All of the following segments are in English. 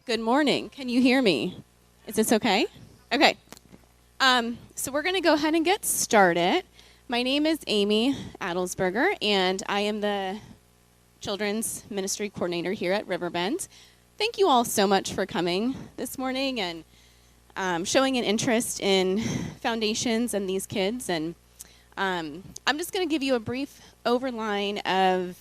Good morning. Can you hear me? Is this okay? Okay. So we're going to go ahead and get started. My name is Amy Adelsberger, and I am the Children's Ministry Coordinator here at Riverbend. Thank you all so much for coming this morning and showing an interest in foundations and these kids. And I'm just going to give you a brief overline of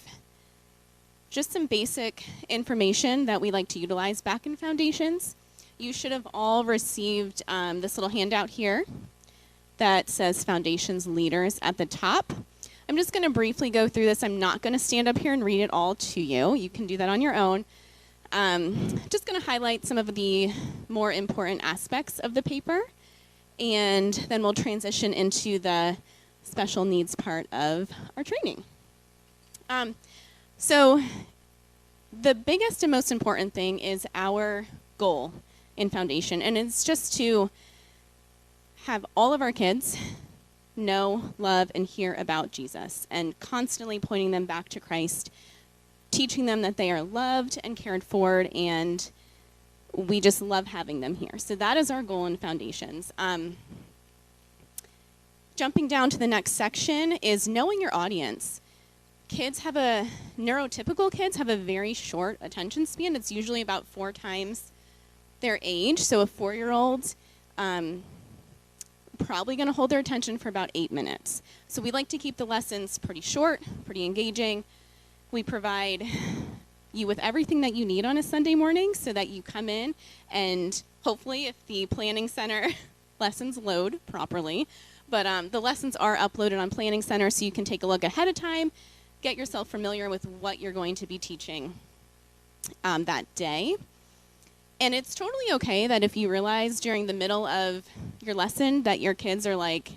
just some basic information that we like to utilize back in foundations. You should have all received this little handout here that says Foundations Leaders at the top. I'm just going to briefly go through this. I'm not going to stand up here and read it all to you. You can do that on your own. Just going to highlight some of the more important aspects of the paper, and then we'll transition into the special needs part of our training. So the biggest and most important thing is our goal in foundation, and it's just to have all of our kids know, love, and hear about Jesus, and constantly pointing them back to Christ, teaching them that they are loved and cared for, and we just love having them here. So that is our goal in foundations. Jumping down to the next section is knowing your audience. Neurotypical kids have a very short attention span. It's usually about 4 times their age. So a 4-year-old probably going to hold their attention for about 8 minutes. So we like to keep the lessons pretty short, pretty engaging. We provide you with everything that you need on a Sunday morning so that you come in, and hopefully if the Planning Center lessons load properly, but the lessons are uploaded on Planning Center so you can take a look ahead of time, get yourself familiar with what you're going to be teaching that day. And it's totally okay that if you realize during the middle of your lesson that your kids are like,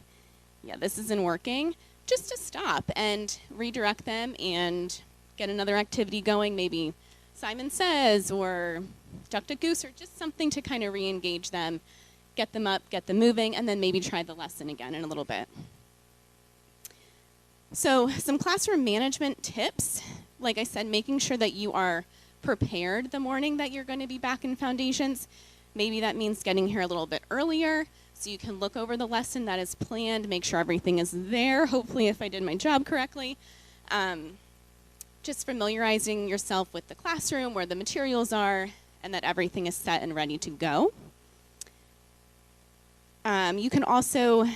yeah, this isn't working, just to stop and redirect them and get another activity going, maybe Simon Says or Duck Duck Goose, or just something to kind of re-engage them, get them up, get them moving, and then maybe try the lesson again in a little bit. So some classroom management tips. Like I said, making sure that you are prepared the morning that you're going to be back in foundations. Maybe that means getting here a little bit earlier so you can look over the lesson that is planned, make sure everything is there, hopefully if I did my job correctly. Just familiarizing yourself with the classroom, where the materials are, and that everything is set and ready to go. You can also,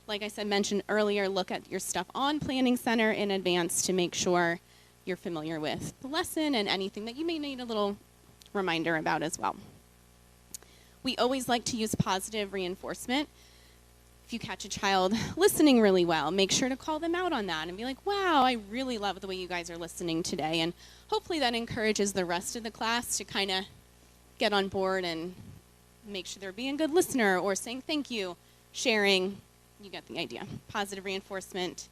like I said, mentioned earlier, look at your stuff on Planning Center in advance to make sure you're familiar with the lesson and anything that you may need a little reminder about as well. We always like to use positive reinforcement. If you catch a child listening really well, make sure to call them out on that and be like, wow, I really love the way you guys are listening today. And hopefully that encourages the rest of the class to kind of get on board and make sure they're being a good listener or saying thank you, sharing. You get the idea. Positive reinforcement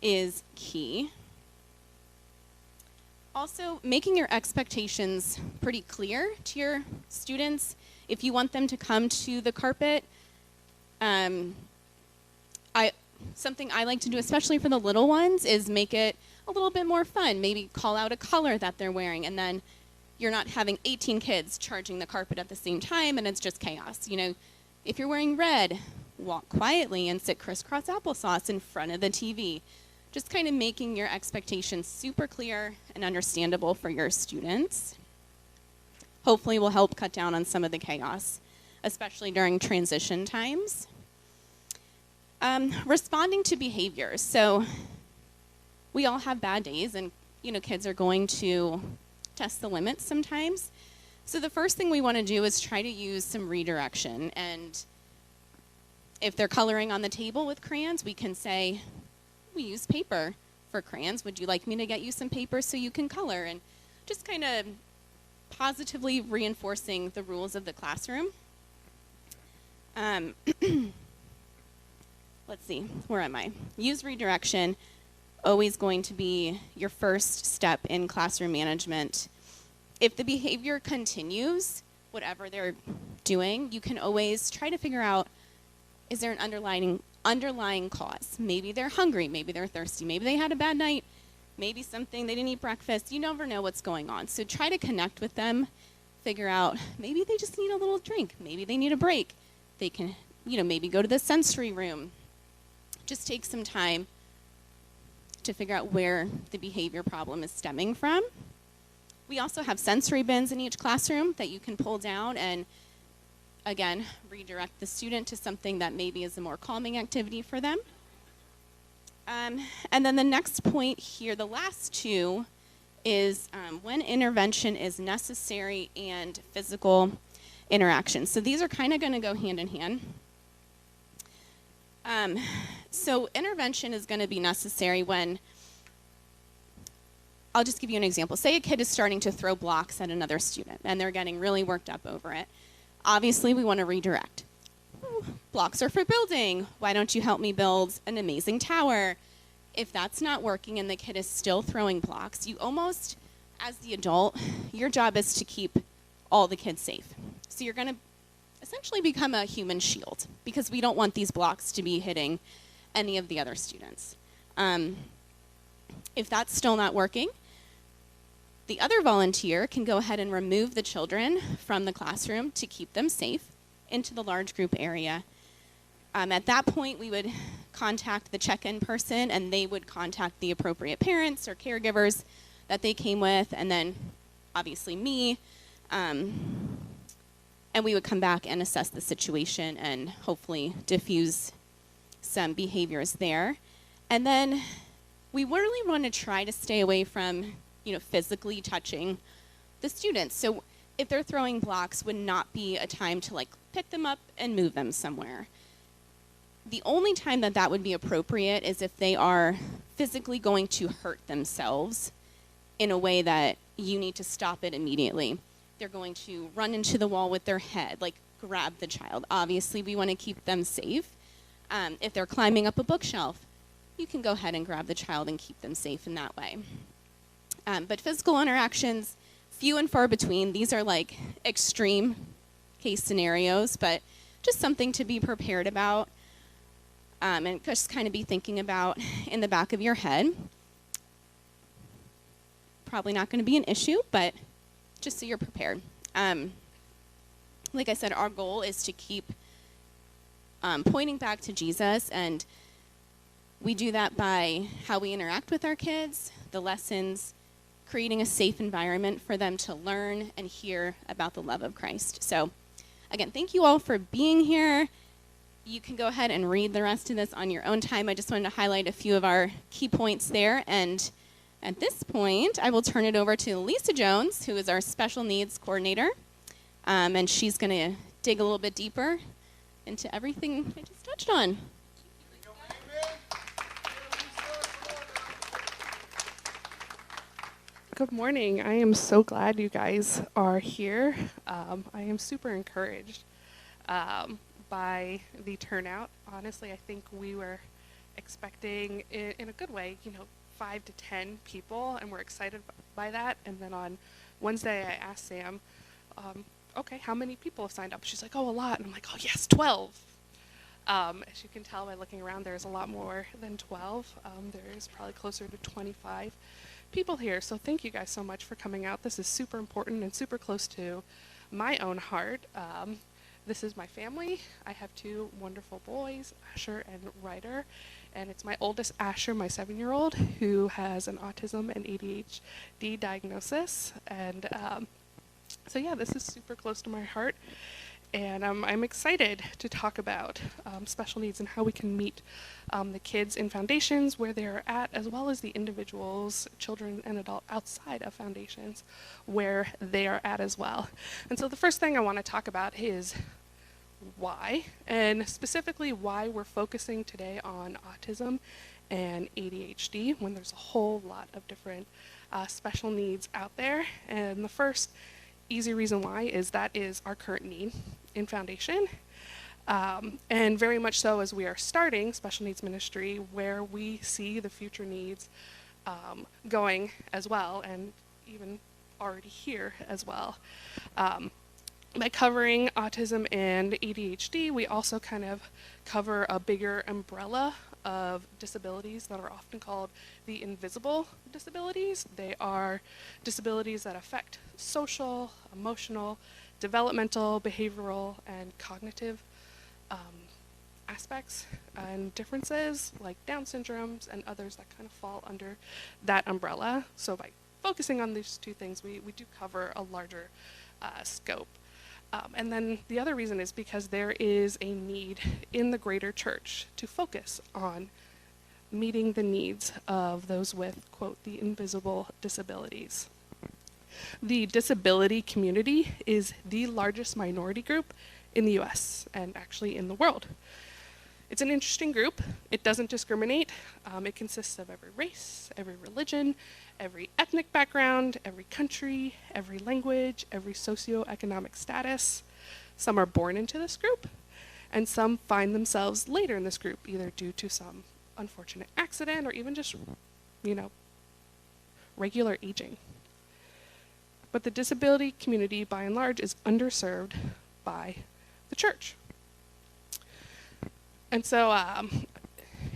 is key. Also, making your expectations pretty clear to your students. If you want them to come to the carpet, something I like to do, especially for the little ones, is make it a little bit more fun. Maybe call out a color that they're wearing, and then you're not having 18 kids charging the carpet at the same time, and it's just chaos. You know, if you're wearing red, walk quietly and sit crisscross applesauce in front of the TV. Just kind of making your expectations super clear and understandable for your students. Hopefully will help cut down on some of the chaos, especially during transition times. Responding to behaviors. So we all have bad days, and kids are going to test the limits sometimes. So the first thing we want to do is try to use some redirection. And if they're coloring on the table with crayons, we can say, we use paper for crayons. Would you like me to get you some paper so you can color? And just kind of positively reinforcing the rules of the classroom. Let's see, where am I? Use redirection, always going to be your first step in classroom management. If the behavior continues, whatever they're doing, you can always try to figure out, is there an underlying cause? Maybe they're hungry, maybe they're thirsty, maybe they had a bad night, maybe something, they didn't eat breakfast. You never know what's going on. So try to connect with them, figure out maybe they just need a little drink, maybe they need a break. They can, maybe go to the sensory room. Just take some time to figure out where the behavior problem is stemming from. We also have sensory bins in each classroom that you can pull down and, again, redirect the student to something that maybe is a more calming activity for them. And then the next point here, the last two, is when intervention is necessary and physical interaction. So these are kind of going to go hand in hand. So intervention is going to be necessary when, I'll just give you an example. Say a kid is starting to throw blocks at another student and they're getting really worked up over it. Obviously, we want to redirect. Blocks are for building. Why don't you help me build an amazing tower? If that's not working and the kid is still throwing blocks, you almost, as the adult, your job is to keep all the kids safe. So you're going to essentially become a human shield because we don't want these blocks to be hitting any of the other students. If that's still not working, the other volunteer can go ahead and remove the children from the classroom to keep them safe into the large group area. At that point, we would contact the check-in person, and they would contact the appropriate parents or caregivers that they came with, and then obviously me. And we would come back and assess the situation and hopefully diffuse some behaviors there. And then we really want to try to stay away from, physically touching the students. So if they're throwing blocks, would not be a time to pick them up and move them somewhere. The only time that that would be appropriate is if they are physically going to hurt themselves in a way that you need to stop it immediately. They're going to run into the wall with their head, grab the child. Obviously, we want to keep them safe. If they're climbing up a bookshelf, you can go ahead and grab the child and keep them safe in that way. But physical interactions, few and far between. These are extreme case scenarios, but just something to be prepared about and just kind of be thinking about in the back of your head. Probably not going to be an issue, but just so you're prepared. Like I said, our goal is to keep pointing back to Jesus, and we do that by how we interact with our kids, the lessons, creating a safe environment for them to learn and hear about the love of Christ. So, again, thank you all for being here. You can go ahead and read the rest of this on your own time. I just wanted to highlight a few of our key points there. And at this point, I will turn it over to Lisa Jones, who is our special needs coordinator. And she's going to dig a little bit deeper into everything I just touched on. Good morning. I am so glad you guys are here. I am super encouraged by the turnout. Honestly, I think we were expecting, in a good way, 5 to 10 people, and we're excited by that. And then on Wednesday, I asked Sam, okay, how many people have signed up? She's like, oh, a lot. And I'm like, oh, yes, 12. As you can tell by looking around, there's a lot more than 12. There's probably closer to 25 people here. So thank you guys so much for coming out. This is super important and super close to my own heart. This is my family. I have 2 wonderful boys, Asher and Ryder. And it's my oldest, Asher, my 7-year-old, who has an autism and ADHD diagnosis. And so yeah, this is super close to my heart. And I'm excited to talk about special needs and how we can meet the kids in foundations where they're at, as well as the individuals, children and adults outside of foundations where they are at as well. And so the first thing I want to talk about is why, and specifically why we're focusing today on autism and ADHD when there's a whole lot of different special needs out there. And the first easy reason why is that is our current need in foundation, and very much so as we are starting special needs ministry, where we see the future needs going as well, and even already here as well. By covering autism and ADHD, we also kind of cover a bigger umbrella of disabilities that are often called the invisible disabilities. They are disabilities that affect social, emotional, developmental, behavioral, and cognitive aspects and differences, like Down syndromes and others that kind of fall under that umbrella. So by focusing on these two things, we do cover a larger scope. And then the other reason is because there is a need in the greater church to focus on meeting the needs of those with, quote, the invisible disabilities. The disability community is the largest minority group in the US and actually in the world. It's an interesting group. It doesn't discriminate. It consists of every race, every religion, every ethnic background, every country, every language, every socioeconomic status. Some are born into this group, and some find themselves later in this group, either due to some unfortunate accident or even just, regular aging. But the disability community, by and large, is underserved by the church. And so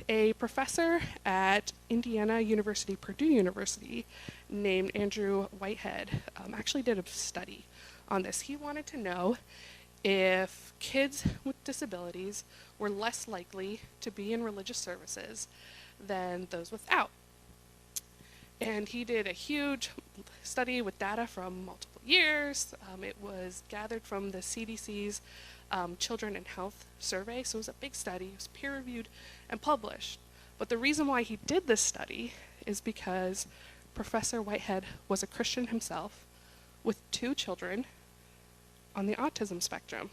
a professor at Indiana University, Purdue University, named Andrew Whitehead, actually did a study on this. He wanted to know if kids with disabilities were less likely to be in religious services than those without. And he did a huge study with data from multiple years. It was gathered from the CDC's Children and Health Survey, so it was a big study. It was peer-reviewed and published. But the reason why he did this study is because Professor Whitehead was a Christian himself with 2 children on the autism spectrum.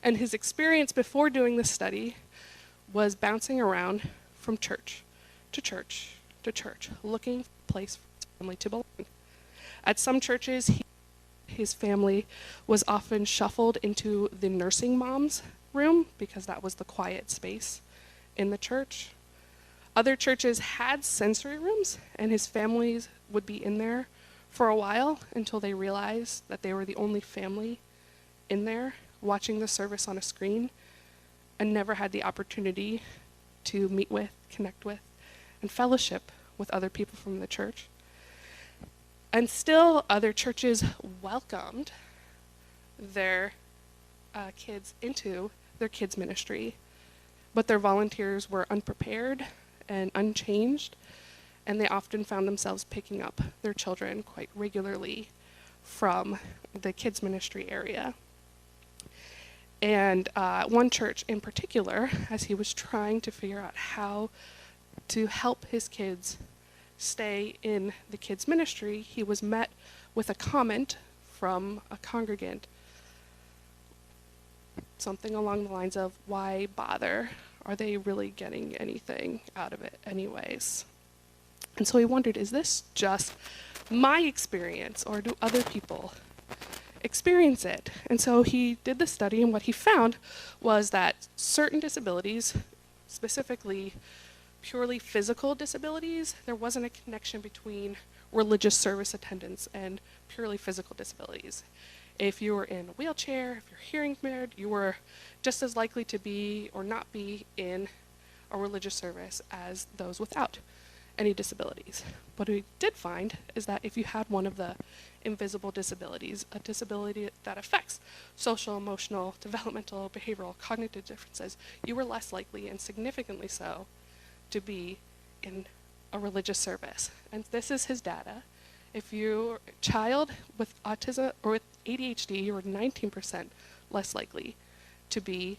And his experience before doing this study was bouncing around from church to church to church, looking for a place for his family to belong. At some churches, his family was often shuffled into the nursing mom's room because that was the quiet space in the church. Other churches had sensory rooms, and his families would be in there for a while until they realized that they were the only family in there watching the service on a screen and never had the opportunity to meet with, connect with, and fellowship with other people from the church. And still, other churches welcomed their kids into their kids' ministry, but their volunteers were unprepared and unchanged, and they often found themselves picking up their children quite regularly from the kids' ministry area. And one church in particular, as he was trying to figure out how to help his kids stay in the kids' ministry, he was met with a comment from a congregant, something along the lines of, "Why bother? Are they really getting anything out of it anyways?" And so he wondered, is this just my experience, or do other people experience it? And so he did the study, and what he found was that certain disabilities, specifically purely physical disabilities, there wasn't a connection between religious service attendance and purely physical disabilities. If you were in a wheelchair, if you're hearing impaired, you were just as likely to be or not be in a religious service as those without any disabilities. What we did find is that if you had one of the invisible disabilities, a disability that affects social, emotional, developmental, behavioral, cognitive differences, you were less likely, and significantly so, to be in a religious service. And this is his data. If you're a child with autism or with ADHD, you were 19% less likely to be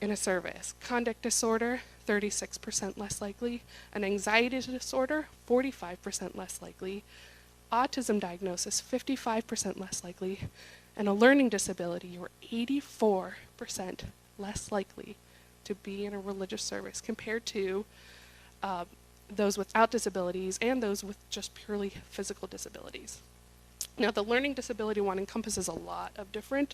in a service. Conduct disorder, 36% less likely. An anxiety disorder, 45% less likely. Autism diagnosis, 55% less likely. And a learning disability, you were 84% less likely to be in a religious service compared to those without disabilities and those with just purely physical disabilities. Now, the learning disability one encompasses a lot of different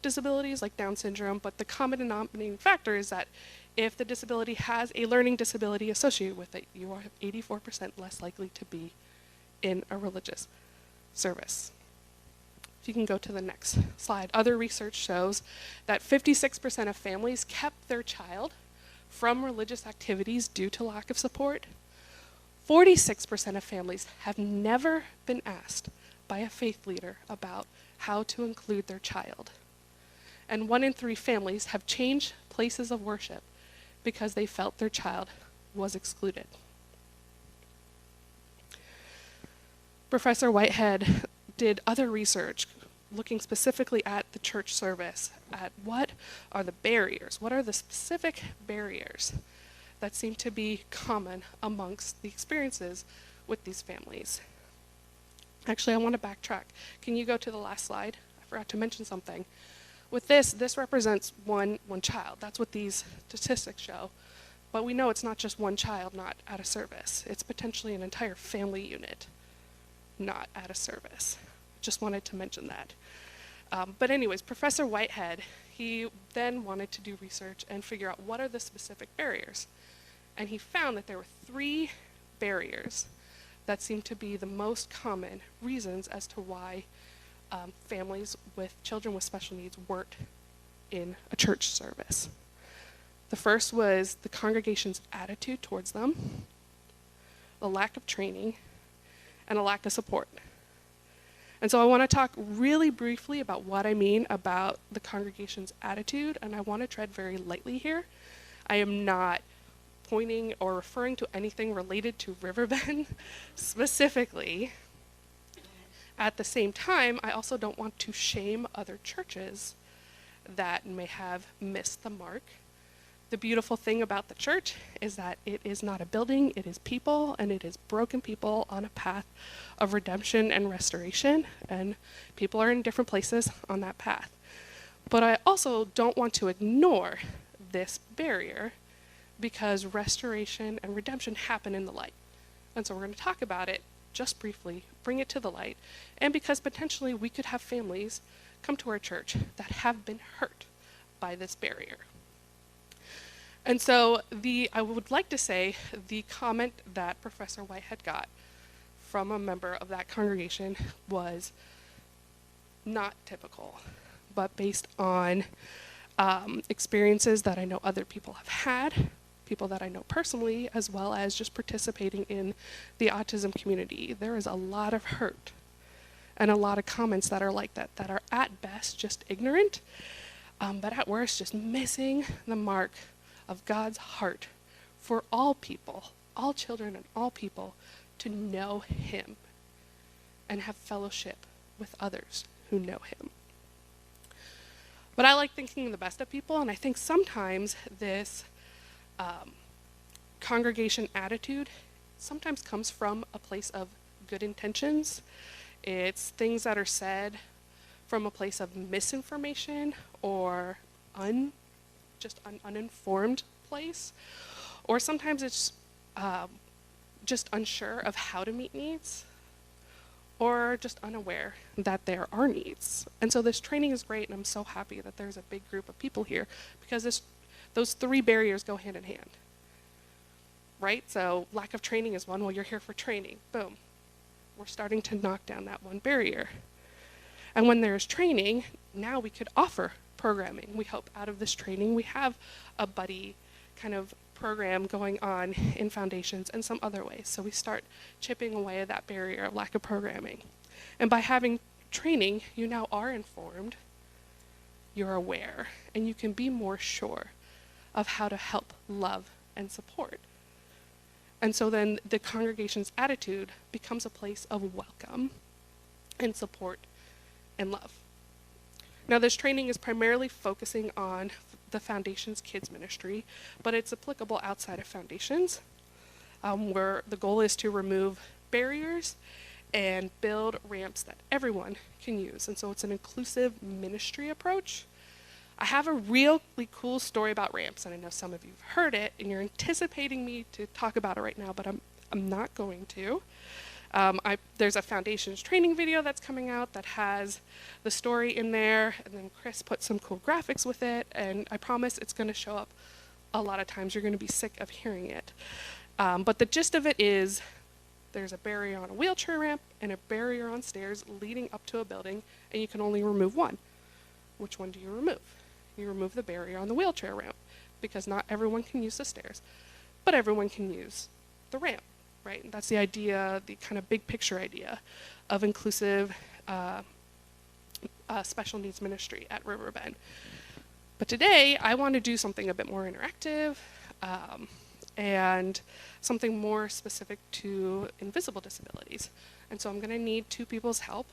disabilities like Down syndrome, but the common denominating factor is that if the disability has a learning disability associated with it, you are 84% less likely to be in a religious service. If you can go to the next slide. Other research shows that 56% of families kept their child from religious activities due to lack of support. 46% of families have never been asked by a faith leader about how to include their child. And 1 in 3 families have changed places of worship because they felt their child was excluded. Professor Whitehead did other research looking specifically at the church service, at what are the barriers, what are the specific barriers that seem to be common amongst the experiences with these families. Actually, I want to backtrack. Can you go to the last slide? I forgot to mention something. With this represents one child. That's what these statistics show. But we know it's not just one child not at a service. It's potentially an entire family unit not at a service. Just wanted to mention that. But anyways, Professor Whitehead, he then wanted to do research and figure out what are the specific barriers. And he found that there were 3 barriers that seemed to be the most common reasons as to why families with children with special needs weren't in a church service. The first was the congregation's attitude towards them, the lack of training, and a lack of support. And so I want to talk really briefly about what I mean about the congregation's attitude, and I want to tread very lightly here. I am not pointing or referring to anything related to Riverbend specifically. At the same time, I also don't want to shame other churches that may have missed the mark. The beautiful thing about the church is that it is not a building, it is people, and it is broken people on a path of redemption and restoration, and people are in different places on that path. But I also don't want to ignore this barrier because restoration and redemption happen in the light. And so we're going to talk about it just briefly, bring it to the light, and because potentially we could have families come to our church that have been hurt by this barrier. And so I would like to say the comment that Professor Whitehead got from a member of that congregation was not typical, but based on experiences that I know other people have had, people that I know personally, as well as just participating in the autism community. There is a lot of hurt and a lot of comments that are like that are at best just ignorant, but at worst just missing the mark of God's heart for all people, all children and all people, to know him and have fellowship with others who know him. But I like thinking the best of people, and I think sometimes this congregation attitude sometimes comes from a place of good intentions. It's things that are said from a place of misinformation or uninformed place, or sometimes it's just unsure of how to meet needs, or just unaware that there are needs. And so this training is great, and I'm so happy that there's a big group of people here because those 3 barriers go hand in hand, right? So lack of training is one. Well, you're here for training. Boom. We're starting to knock down that one barrier. And when there's training, now we could offer programming. We hope out of this training we have a buddy kind of program going on in foundations and some other ways. So we start chipping away at that barrier of lack of programming. And by having training, you now are informed, you're aware, and you can be more sure of how to help, love, and support. And so then the congregation's attitude becomes a place of welcome and support and love. Now, this training is primarily focusing on the Foundation's kids ministry, but it's applicable outside of Foundations, where the goal is to remove barriers and build ramps that everyone can use. And so it's an inclusive ministry approach. I have a really cool story about ramps, and I know some of you have heard it, and you're anticipating me to talk about it right now, but I'm not going to. There's a Foundations training video that's coming out that has the story in there, and then Chris put some cool graphics with it, and I promise it's going to show up a lot of times. You're going to be sick of hearing it. But the gist of it is there's a barrier on a wheelchair ramp and a barrier on stairs leading up to a building, and you can only remove one. Which one do you remove? You remove the barrier on the wheelchair ramp. because not everyone can use the stairs, but everyone can use the ramp, right? And that's the idea, the kind of big picture idea of inclusive special needs ministry at Riverbend. But today, I want to do something a bit more interactive and something more specific to invisible disabilities. And so I'm going to need two people's help,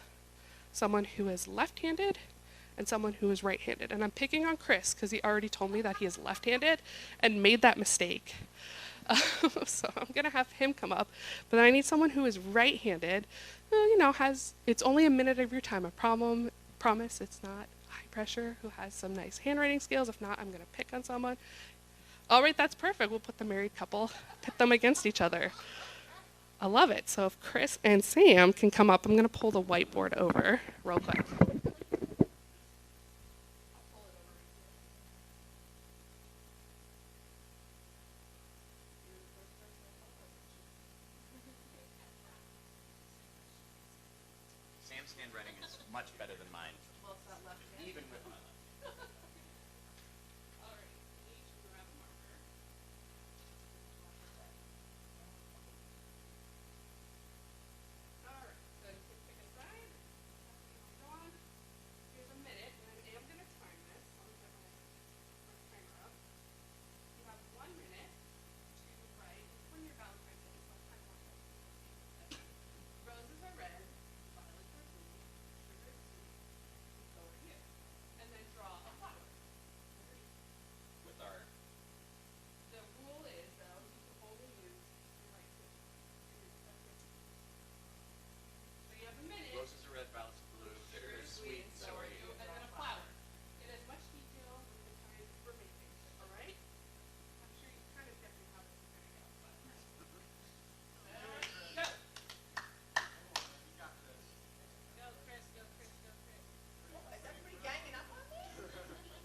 someone who is left-handed and someone who is right-handed. And I'm picking on Chris because he already told me that he is left-handed and made that mistake. So I'm going to have him come up. But then I need someone who is right-handed, it's only a minute of your time. I promise it's not high pressure, who has some nice handwriting skills. If not, I'm going to pick on someone. All right, that's perfect. We'll put the married couple, pit them against each other. I love it. So if Chris and Sam can come up, I'm going to pull the whiteboard over real quick. Sam's handwriting is much better than mine. Even with my left. All right, each grab a marker. All right, so you can pick a side. Go on. Here's a minute, and I am going to time this. I'll get my timer up. You have 1 minute to write. When your Valentine's Day, so kind of like roses are red, violets are blue, sugar is sweet, so are you. And then draw a flower. With our The rule is, though, you can only use your right foot. So you have a minute. roses are red, violets are blue, sugar is sweet, so are you. And then a flower. Get as much detail as the time remaining. All right? I'm sure you're kind of guessing how this is going to go. But. Go. Go, Chris. Go, Chris. Go, Chris. Is everybody ganging up on me? Sugar is sweet.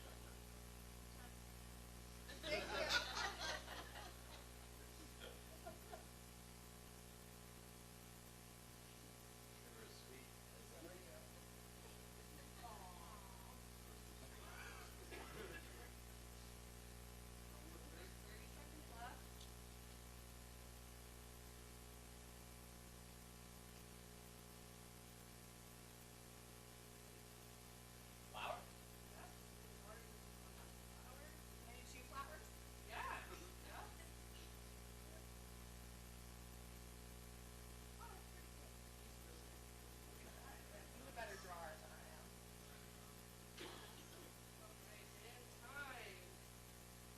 Flower? Can you shoot flowers? Yeah. You're a better drawer than I am. Okay, and time.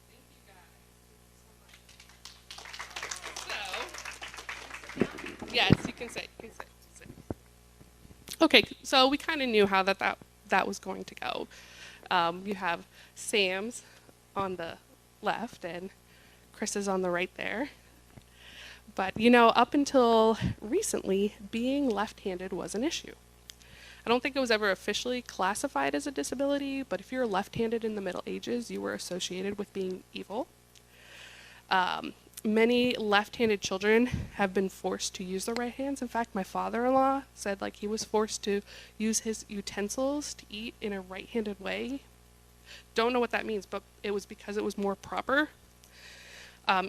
Thank you guys. So, yes, you can say. Okay, so we kind of knew how that was going to go. You have Sam's on the left and Chris is on the right there. But, up until recently, being left-handed was an issue. I don't think it was ever officially classified as a disability, but if you're left-handed in the Middle Ages, you were associated with being evil. Many left-handed children have been forced to use their right hands. In fact, my father-in-law said he was forced to use his utensils to eat in a right-handed way. Don't know what that means, but it was because it was more proper.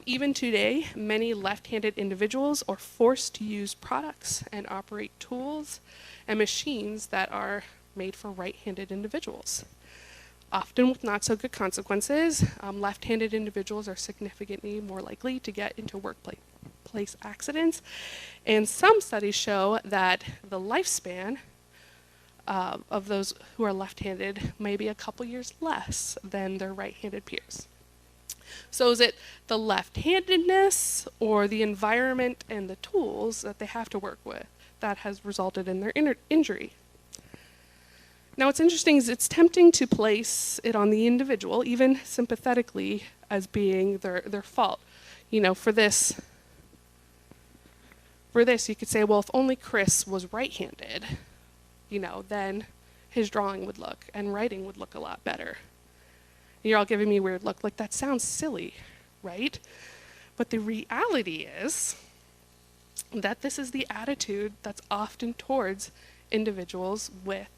Even today, many left-handed individuals are forced to use products and operate tools and machines that are made for right-handed individuals. Often with not so good consequences, left-handed individuals are significantly more likely to get into workplace accidents. And some studies show that the lifespan of those who are left-handed may be a couple years less than their right-handed peers. So is it the left-handedness or the environment and the tools that they have to work with that has resulted in their injury? Now what's interesting is it's tempting to place it on the individual, even sympathetically, as being their fault. For this you could say, well, if only Chris was right-handed, then his drawing would look and writing would look a lot better. You're all giving me a weird look, that sounds silly, right? But the reality is that this is the attitude that's often towards individuals with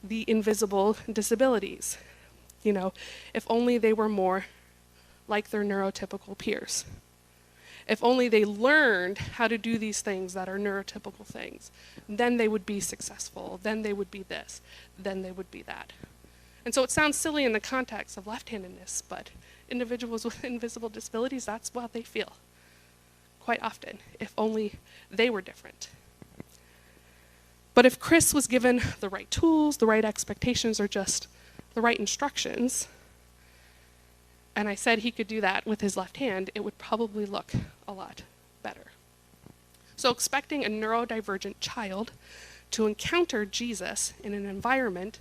the invisible disabilities. If only they were more like their neurotypical peers. If only they learned how to do these things that are neurotypical things, then they would be successful, then they would be this, then they would be that. And so it sounds silly in the context of left-handedness, but individuals with invisible disabilities, that's what they feel quite often, if only they were different. But if Chris was given the right tools, the right expectations, or just the right instructions, and I said he could do that with his left hand, it would probably look a lot better. So expecting a neurodivergent child to encounter Jesus in an environment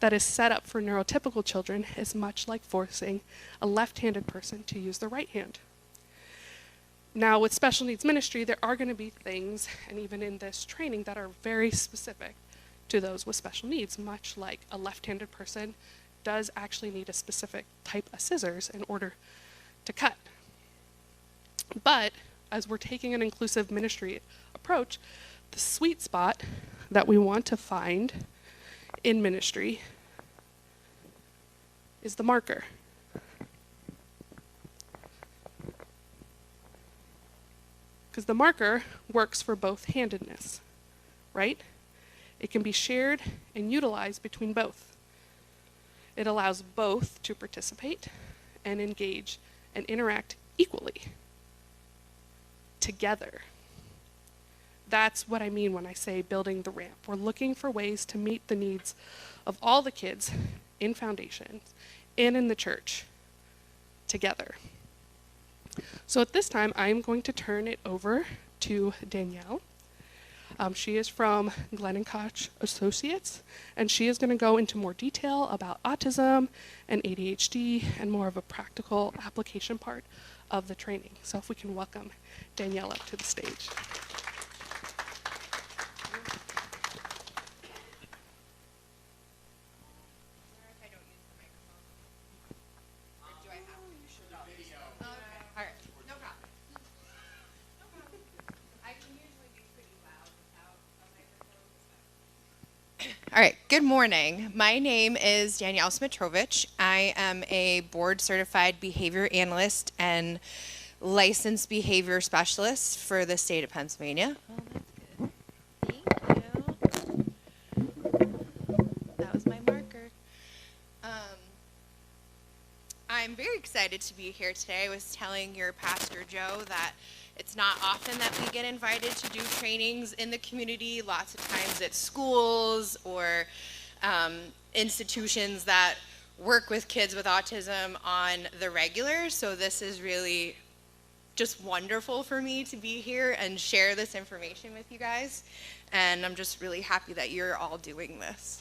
that is set up for neurotypical children is much like forcing a left-handed person to use the right hand. Now, with special needs ministry, there are going to be things, and even in this training, that are very specific to those with special needs, much like a left-handed person does actually need a specific type of scissors in order to cut. But as we're taking an inclusive ministry approach, the sweet spot that we want to find in ministry is the marker. Because the marker works for both handedness, right? It can be shared and utilized between both. It allows both to participate and engage and interact equally together. That's what I mean when I say building the ramp. We're looking for ways to meet the needs of all the kids in foundations and in the church together. So at this time, I'm going to turn it over to Danielle. She is from Glenn & Koch Associates, and she is going to go into more detail about autism and ADHD and more of a practical application part of the training. So if we can welcome Danielle up to the stage. All right, good morning. My name is Danielle Smitrovich. I am a board-certified behavior analyst and licensed behavior specialist for the state of Pennsylvania. Oh, that's good. Thank you. That was my marker. I'm very excited to be here today. I was telling your pastor, Joe, that it's not often that we get invited to do trainings in the community. Lots of times at schools or institutions that work with kids with autism on the regular. So this is really just wonderful for me to be here and share this information with you guys. And I'm just really happy that you're all doing this.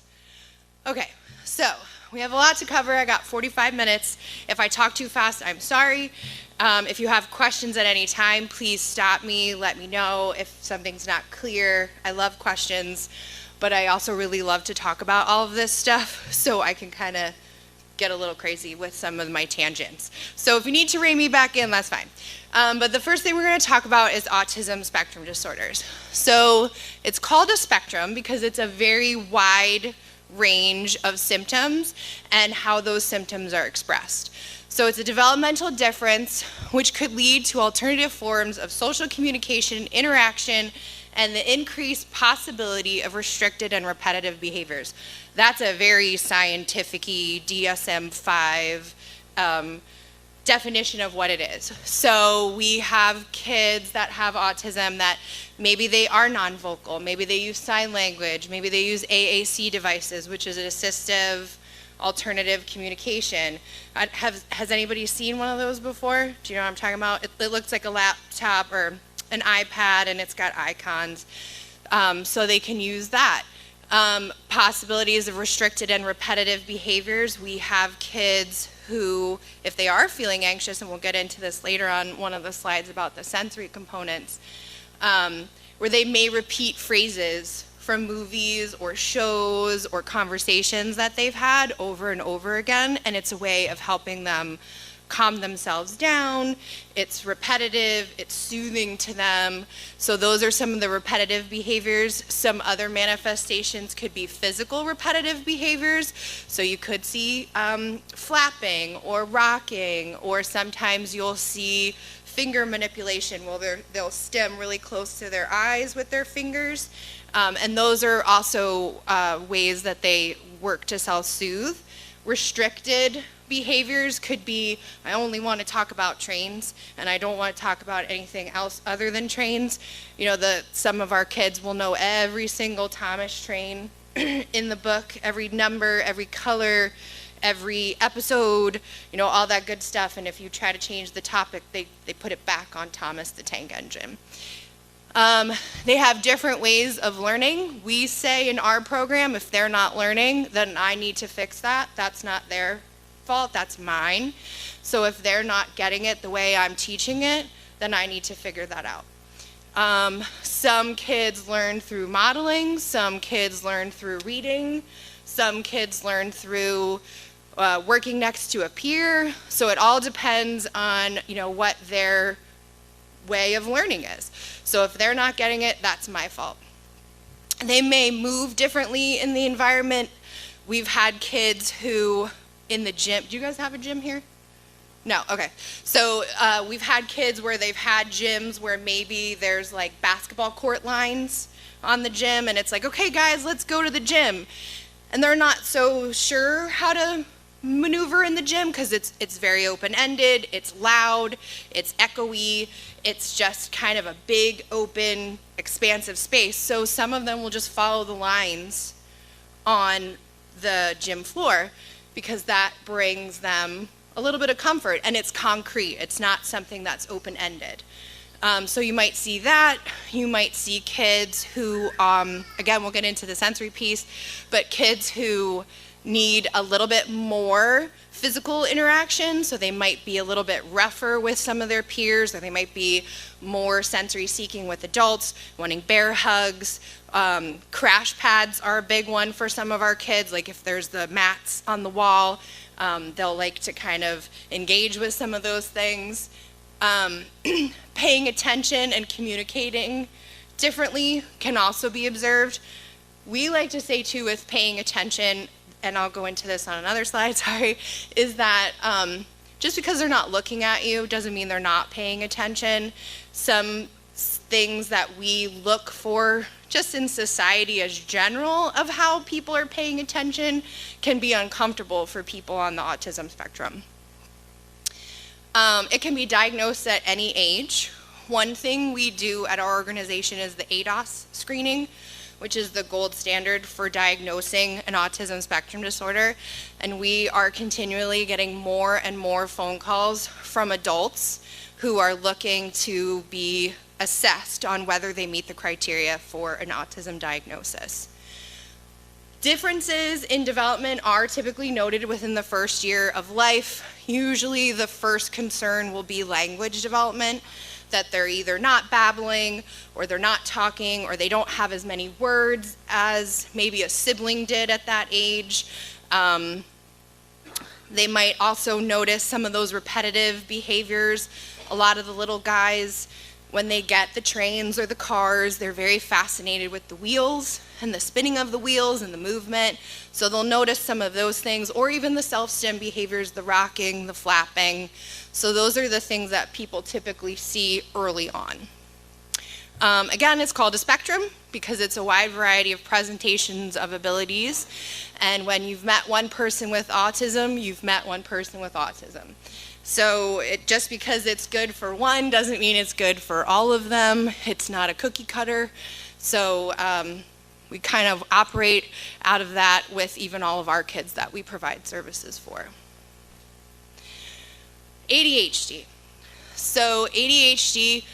Okay, so we have a lot to cover. I got 45 minutes. If I talk too fast, I'm sorry. If you have questions at any time, please stop me, let me know if something's not clear. I love questions, but I also really love to talk about all of this stuff, so I can kind of get a little crazy with some of my tangents. So if you need to rein me back in, that's fine. But the first thing we're going to talk about is autism spectrum disorders. So it's called a spectrum because it's a very wide range of symptoms and how those symptoms are expressed. So it's a developmental difference which could lead to alternative forms of social communication, interaction, and the increased possibility of restricted and repetitive behaviors. That's a very scientific-y DSM-5 definition of what it is. So we have kids that have autism that maybe they are non-vocal, maybe they use sign language, maybe they use AAC devices, which is an assistive alternative communication. Has anybody seen one of those before? Do you know what I'm talking about? It looks like a laptop or an iPad and it's got icons. So they can use that. Possibilities of restricted and repetitive behaviors. We have kids who, if they are feeling anxious, and we'll get into this later on one of the slides about the sensory components, where they may repeat phrases from movies or shows or conversations that they've had over and over again, and it's a way of helping them calm themselves down, it's repetitive, it's soothing to them. So those are some of the repetitive behaviors. Some other manifestations could be physical repetitive behaviors. So you could see flapping or rocking, or sometimes you'll see finger manipulation. Well, they'll stem really close to their eyes with their fingers. And those are also ways that they work to self-soothe. Restricted behaviors could be, I only want to talk about trains, and I don't want to talk about anything else other than trains. You know, some of our kids will know every single Thomas train in the book, every number, every color, every episode, you know, all that good stuff. And if you try to change the topic, they put it back on Thomas the Tank Engine. They have different ways of learning. We say in our program, if they're not learning, then I need to fix that. That's not their fault, that's mine. So if they're not getting it the way I'm teaching it, then I need to figure that out. Some kids learn through modeling, some kids learn through reading, some kids learn through working next to a peer. So it all depends on, you know, what their way of learning is. So if they're not getting it, that's my fault. They may move differently in the environment. We've had kids who, in the gym, do you guys have a gym here? No, okay. So we've had kids where they've had gyms where maybe there's like basketball court lines on the gym, and it's like, okay guys, let's go to the gym. And they're not so sure how to maneuver in the gym because it's very open-ended, it's loud, it's echoey, it's just kind of a big, open, expansive space. So some of them will just follow the lines on the gym floor because that brings them a little bit of comfort, and it's concrete. It's not something that's open-ended. So you might see that. You might see kids who, again, we'll get into the sensory piece, but kids who need a little bit more physical interaction, so they might be a little bit rougher with some of their peers, or they might be more sensory seeking with adults, wanting bear hugs. Crash pads are a big one for some of our kids, like if there's the mats on the wall, they'll like to kind of engage with some of those things. Paying attention and communicating differently can also be observed. We like to say too with paying attention, and I'll go into this on another slide, sorry, is that just because they're not looking at you doesn't mean they're not paying attention. Some things that we look for just in society as general of how people are paying attention can be uncomfortable for people on the autism spectrum. It can be diagnosed at any age. One thing we do at our organization is the ADOS screening, which is the gold standard for diagnosing an autism spectrum disorder. And we are continually getting more and more phone calls from adults who are looking to be assessed on whether they meet the criteria for an autism diagnosis. Differences in development are typically noted within the first year of life. Usually the first concern will be language development, that they're either not babbling, or they're not talking, or they don't have as many words as maybe a sibling did at that age. They might also notice some of those repetitive behaviors. A lot of the little guys, when they get the trains or the cars, they're very fascinated with the wheels and the spinning of the wheels and the movement. So they'll notice some of those things, or even the self-stim behaviors, the rocking, the flapping. So those are the things that people typically see early on. Again, it's called a spectrum because it's a wide variety of presentations of abilities. And when you've met one person with autism, you've met one person with autism. So just because it's good for one doesn't mean it's good for all of them. It's not a cookie cutter. So we kind of operate out of that with even all of our kids that we provide services for. ADHD. So ADHD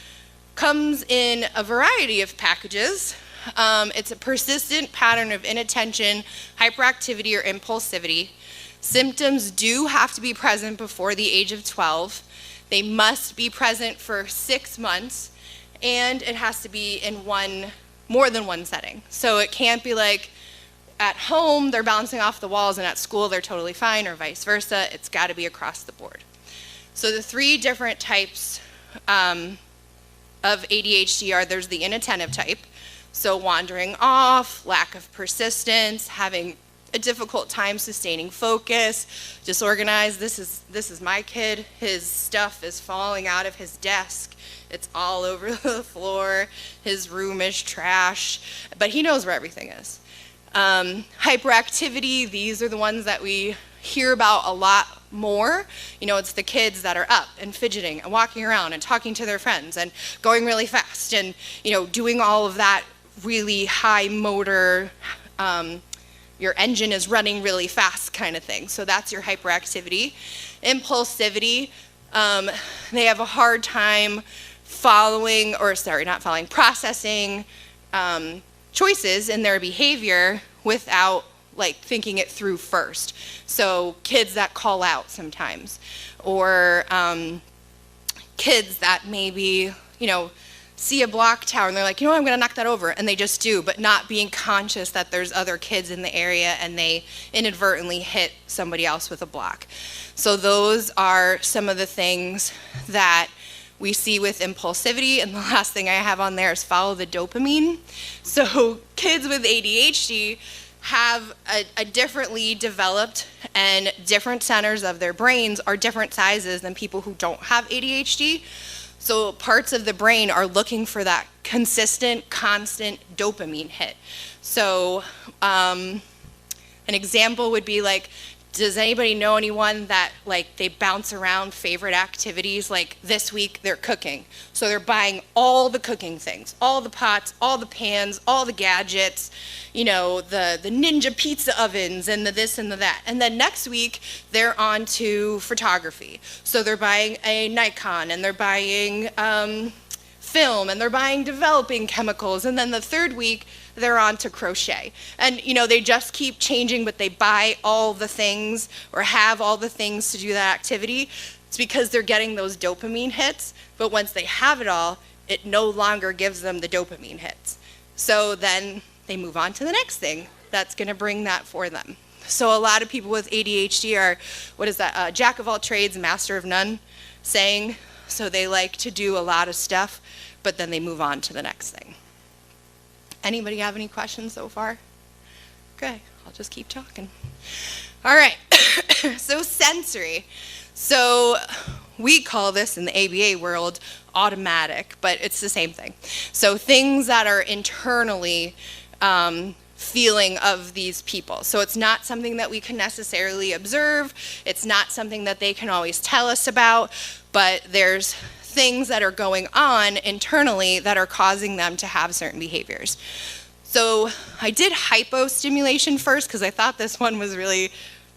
comes in a variety of packages. It's a persistent pattern of inattention, hyperactivity, or impulsivity. Symptoms do have to be present before the age of 12. They must be present for 6 months, and it has to be in more than one setting. So it can't be like at home they're bouncing off the walls and at school they're totally fine, or vice versa. It's got to be across the board. So the 3 different types of ADHD are, there's the inattentive type, so wandering off, lack of persistence, having a difficult time sustaining focus, disorganized. This is my kid. His stuff is falling out of his desk. It's all over the floor. His room is trash, but he knows where everything is. Hyperactivity, these are the ones that we hear about a lot more. You know, it's the kids that are up and fidgeting and walking around and talking to their friends and going really fast and, you know, doing all of that really high motor, your engine is running really fast kind of thing. So that's your hyperactivity. Impulsivity, they have a hard time processing choices in their behavior without like thinking it through first. So kids that call out sometimes, or kids that maybe, you know, see a block tower and they're like, you know what, I'm going to knock that over, and they just do, but not being conscious that there's other kids in the area and they inadvertently hit somebody else with a block. So those are some of the things that we see with impulsivity. And the last thing I have on there is follow the dopamine. So kids with ADHD have a differently developed, and different centers of their brains are different sizes than people who don't have ADHD. So parts of the brain are looking for that consistent, constant dopamine hit. So an example would be like, does anybody know anyone that like they bounce around favorite activities? Like this week they're cooking. So they're buying all the cooking things, all the pots, all the pans, all the gadgets, you know, the Ninja pizza ovens and the this and the that. And then next week they're on to photography. So they're buying a Nikon, and they're buying film, and they're buying developing chemicals. And then the third week they're on to crochet. And you know, they just keep changing, but they buy all the things or have all the things to do that activity. It's because they're getting those dopamine hits, but once they have it all, it no longer gives them the dopamine hits. So then they move on to the next thing that's going to bring that for them. So a lot of people with ADHD are, what is that, jack of all trades, master of none saying. So they like to do a lot of stuff, but then they move on to the next thing. Anybody have any questions so far? Okay, I'll just keep talking. All right, so sensory. So we call this in the ABA world automatic, but it's the same thing. So things that are internally feeling of these people. So it's not something that we can necessarily observe. It's not something that they can always tell us about, but there's things that are going on internally that are causing them to have certain behaviors. So I did hypostimulation first because I thought this one was really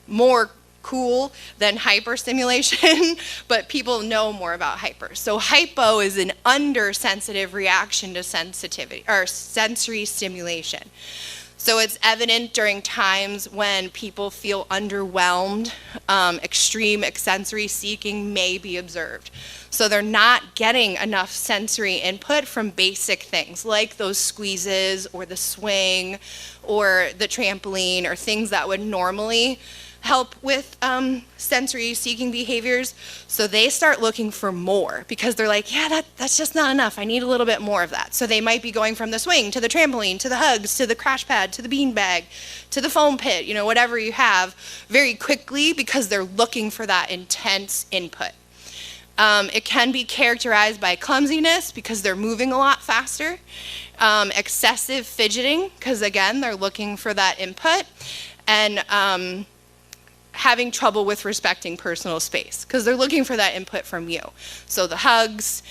more cool than hyperstimulation, but people know more about hyper. So hypo is an undersensitive reaction to sensitivity or sensory stimulation. So it's evident during times when people feel underwhelmed, extreme sensory seeking may be observed. So they're not getting enough sensory input from basic things like those squeezes or the swing or the trampoline or things that would normally help with sensory seeking behaviors. So they start looking for more because they're like, yeah, that's just not enough. I need a little bit more of that. So they might be going from the swing to the trampoline to the hugs to the crash pad to the beanbag to the foam pit, you know, whatever you have, very quickly because they're looking for that intense input. It can be characterized by clumsiness because they're moving a lot faster, excessive fidgeting because again they're looking for that input, and having trouble with respecting personal space because they're looking for that input from you. So the hugs,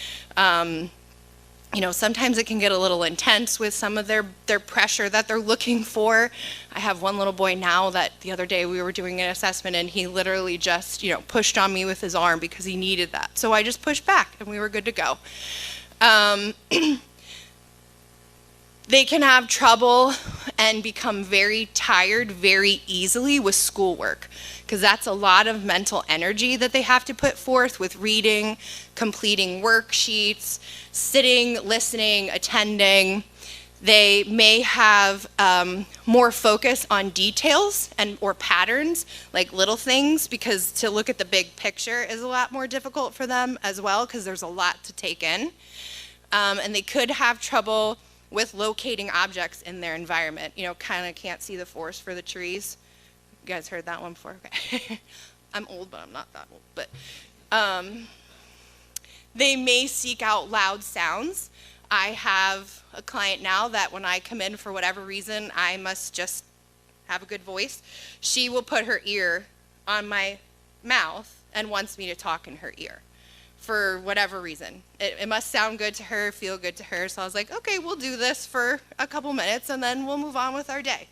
you know, sometimes it can get a little intense with some of their pressure that they're looking for. I have one little boy now that the other day we were doing an assessment and he literally just, you know, pushed on me with his arm because he needed that. So I just pushed back and we were good to go. They can have trouble and become very tired very easily with schoolwork because that's a lot of mental energy that they have to put forth with reading, completing worksheets, sitting, listening, attending. They may have more focus on details or patterns, like little things, because to look at the big picture is a lot more difficult for them as well, because there's a lot to take in. And they could have trouble with locating objects in their environment. You know, kind of can't see the forest for the trees. You guys heard that one before? Okay. I'm old, but I'm not that old. But they may seek out loud sounds. I have a client now that when I come in for whatever reason, I must just have a good voice. She will put her ear on my mouth and wants me to talk in her ear for whatever reason. It must sound good to her, feel good to her. So I was like, okay, we'll do this for a couple minutes and then we'll move on with our day.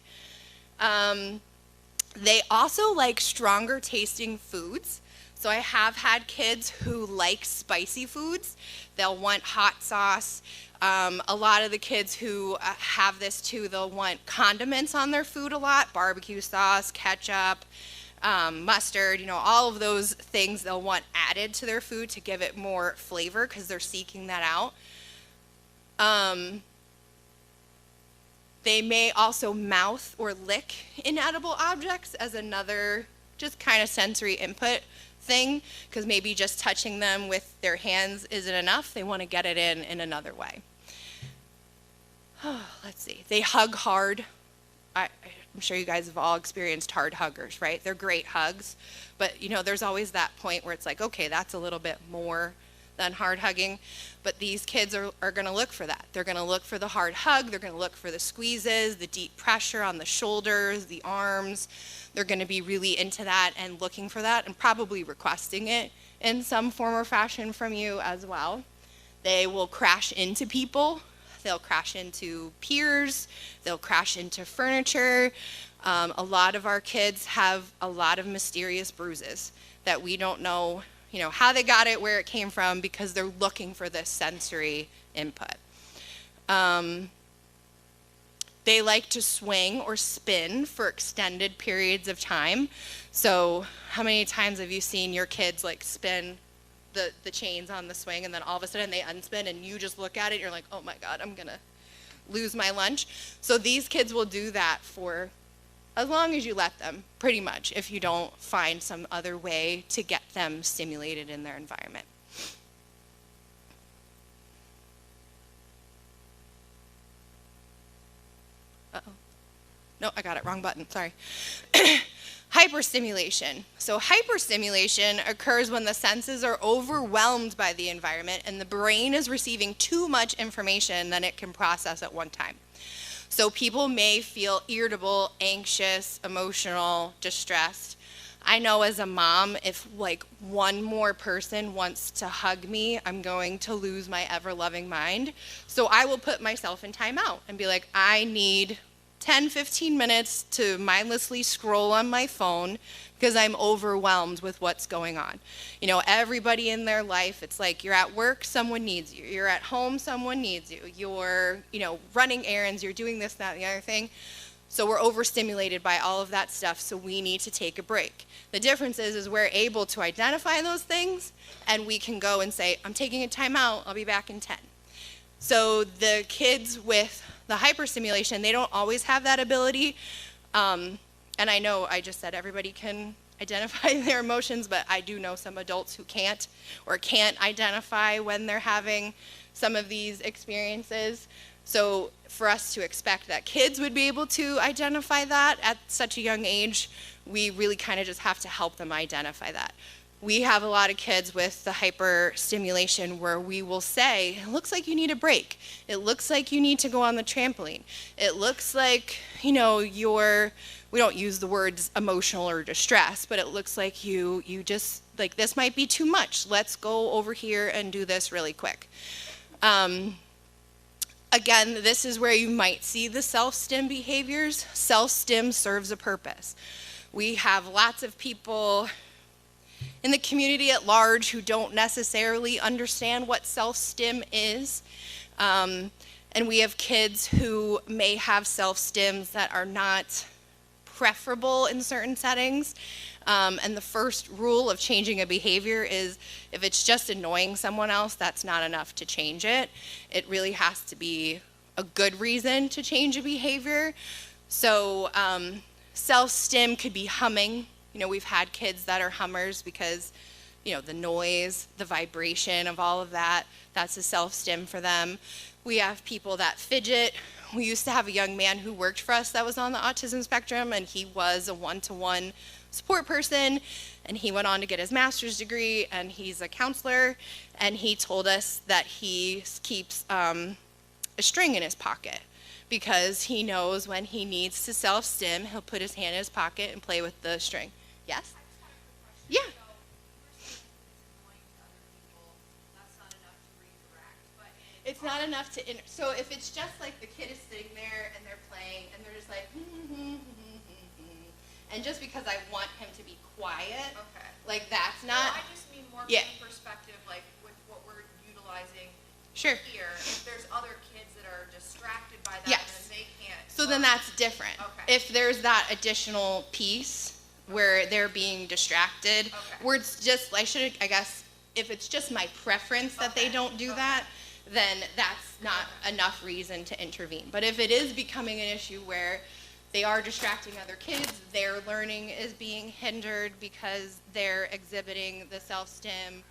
They also like stronger tasting foods. So I have had kids who like spicy foods. They'll want hot sauce. A lot of the kids who have this too, they'll want condiments on their food a lot, barbecue sauce, ketchup, mustard, you know, all of those things they'll want added to their food to give it more flavor because they're seeking that out. They may also mouth or lick inedible objects as another just kind of sensory input thing, because maybe just touching them with their hands isn't enough. They want to get it in another way. Let's see. They hug hard. I'm sure you guys have all experienced hard huggers, right? They're great hugs, but you know, there's always that point where it's like, okay, that's a little bit more than hard hugging. But these kids are going to look for that. They're going to look for the hard hug. They're going to look for the squeezes, the deep pressure on the shoulders, the arms. They're going to be really into that and looking for that and probably requesting it in some form or fashion from you as well. They will crash into people. They'll crash into peers. They'll crash into furniture. A lot of our kids have a lot of mysterious bruises that we don't know, you know, how they got it, where it came from, because they're looking for this sensory input. They like to swing or spin for extended periods of time. So how many times have you seen your kids like spin the chains on the swing and then all of a sudden they unspin and you just look at it and you're like, oh my God, I'm gonna lose my lunch. So these kids will do that for as long as you let them, pretty much, if you don't find some other way to get them stimulated in their environment. Uh-oh. No, I got it, wrong button, sorry. Hyperstimulation. So hyperstimulation occurs when the senses are overwhelmed by the environment and the brain is receiving too much information than it can process at one time. So people may feel irritable, anxious, emotional, distressed. I know as a mom, if like one more person wants to hug me, I'm going to lose my ever-loving mind. So I will put myself in timeout and be like, I need 10, 15 minutes to mindlessly scroll on my phone because I'm overwhelmed with what's going on. You know, everybody in their life, it's like you're at work, someone needs you. You're at home, someone needs you. You're, you know, running errands, you're doing this, that, and the other thing. So we're overstimulated by all of that stuff, so we need to take a break. The difference is we're able to identify those things and we can go and say, I'm taking a time out, I'll be back in 10. So the kids with the hyperstimulation, they don't always have that ability. And I know I just said everybody can identify their emotions, but I do know some adults who can't or can't identify when they're having some of these experiences. So for us to expect that kids would be able to identify that at such a young age, we really kind of just have to help them identify that. We have a lot of kids with the hyperstimulation where we will say, it looks like you need a break. It looks like you need to go on the trampoline. It looks like, you know, we don't use the words emotional or distress, but it looks like you just, like this might be too much. Let's go over here and do this really quick. Again, this is where you might see the self-stim behaviors. Self-stim serves a purpose. We have lots of people in the community at large who don't necessarily understand what self-stim is. And we have kids who may have self-stims that are not preferable in certain settings. And the first rule of changing a behavior is if it's just annoying someone else, that's not enough to change it. It really has to be a good reason to change a behavior. So self-stim could be humming. You know, we've had kids that are hummers because, you know, the noise, the vibration of all of that, that's a self-stim for them. We have people that fidget. We used to have a young man who worked for us that was on the autism spectrum, and he was a one-to-one support person, and he went on to get his master's degree, and he's a counselor, and he told us that he keeps a string in his pocket because he knows when he needs to self-stim, he'll put his hand in his pocket and play with the string. Yes? Yeah. It's not enough to, so if it's just like the kid is sitting there and they're playing and they're just like, and just because I want him to be quiet, Okay. like that's not, I just mean more Yeah. from perspective, like with what we're utilizing Sure. here. If there's other kids that are distracted by that, Yes. and they can't. So then that's different. Okay. If there's that additional piece where they're being distracted, Okay. where it's just, I guess, if it's just my preference that they Okay. don't do Okay. that, then that's not enough reason to intervene. But if it is becoming an issue where they are distracting other kids, their learning is being hindered because they're exhibiting the self-stim,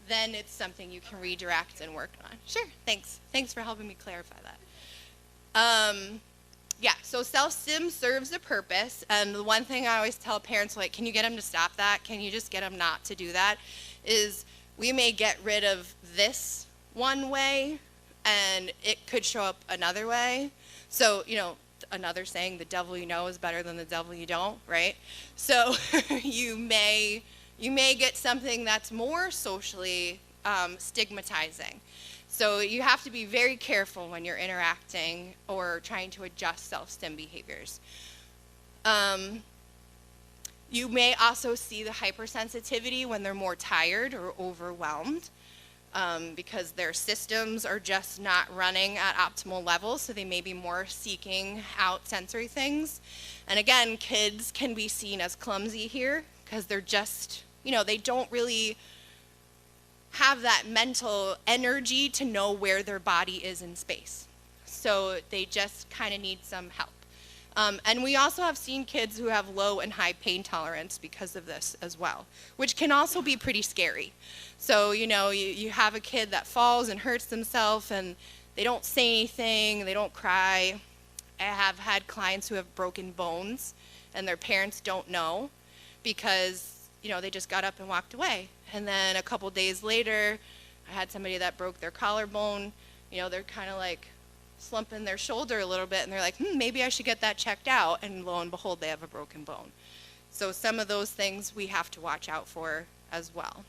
then it's something you can redirect and work on. Sure, thanks. Thanks for helping me clarify that. Yeah, so self-stim serves a purpose, and the one thing I always tell parents, like, can you get them to stop that? Can you just get them not to do that? Is we may get rid of this one way, and it could show up another way. So, you know, another saying, the devil you know is better than the devil you don't, right? So you may get something that's more socially stigmatizing. So you have to be very careful when you're interacting or trying to adjust self-stim behaviors. You may also see the hypersensitivity when they're more tired or overwhelmed because their systems are just not running at optimal levels, so they may be more seeking out sensory things. And again, kids can be seen as clumsy here because they're just, you know, they don't really have that mental energy to know where their body is in space. So they just kind of need some help. And we also have seen kids who have low and high pain tolerance because of this as well, which can also be pretty scary. So, you know, you have a kid that falls and hurts themselves and they don't say anything, they don't cry. I have had clients who have broken bones and their parents don't know because, you know, they just got up and walked away. And then a couple days later, I had somebody that broke their collarbone. You know, they're kind of like slumping their shoulder a little bit and they're like, maybe I should get that checked out. And lo and behold, they have a broken bone. So some of those things we have to watch out for as well.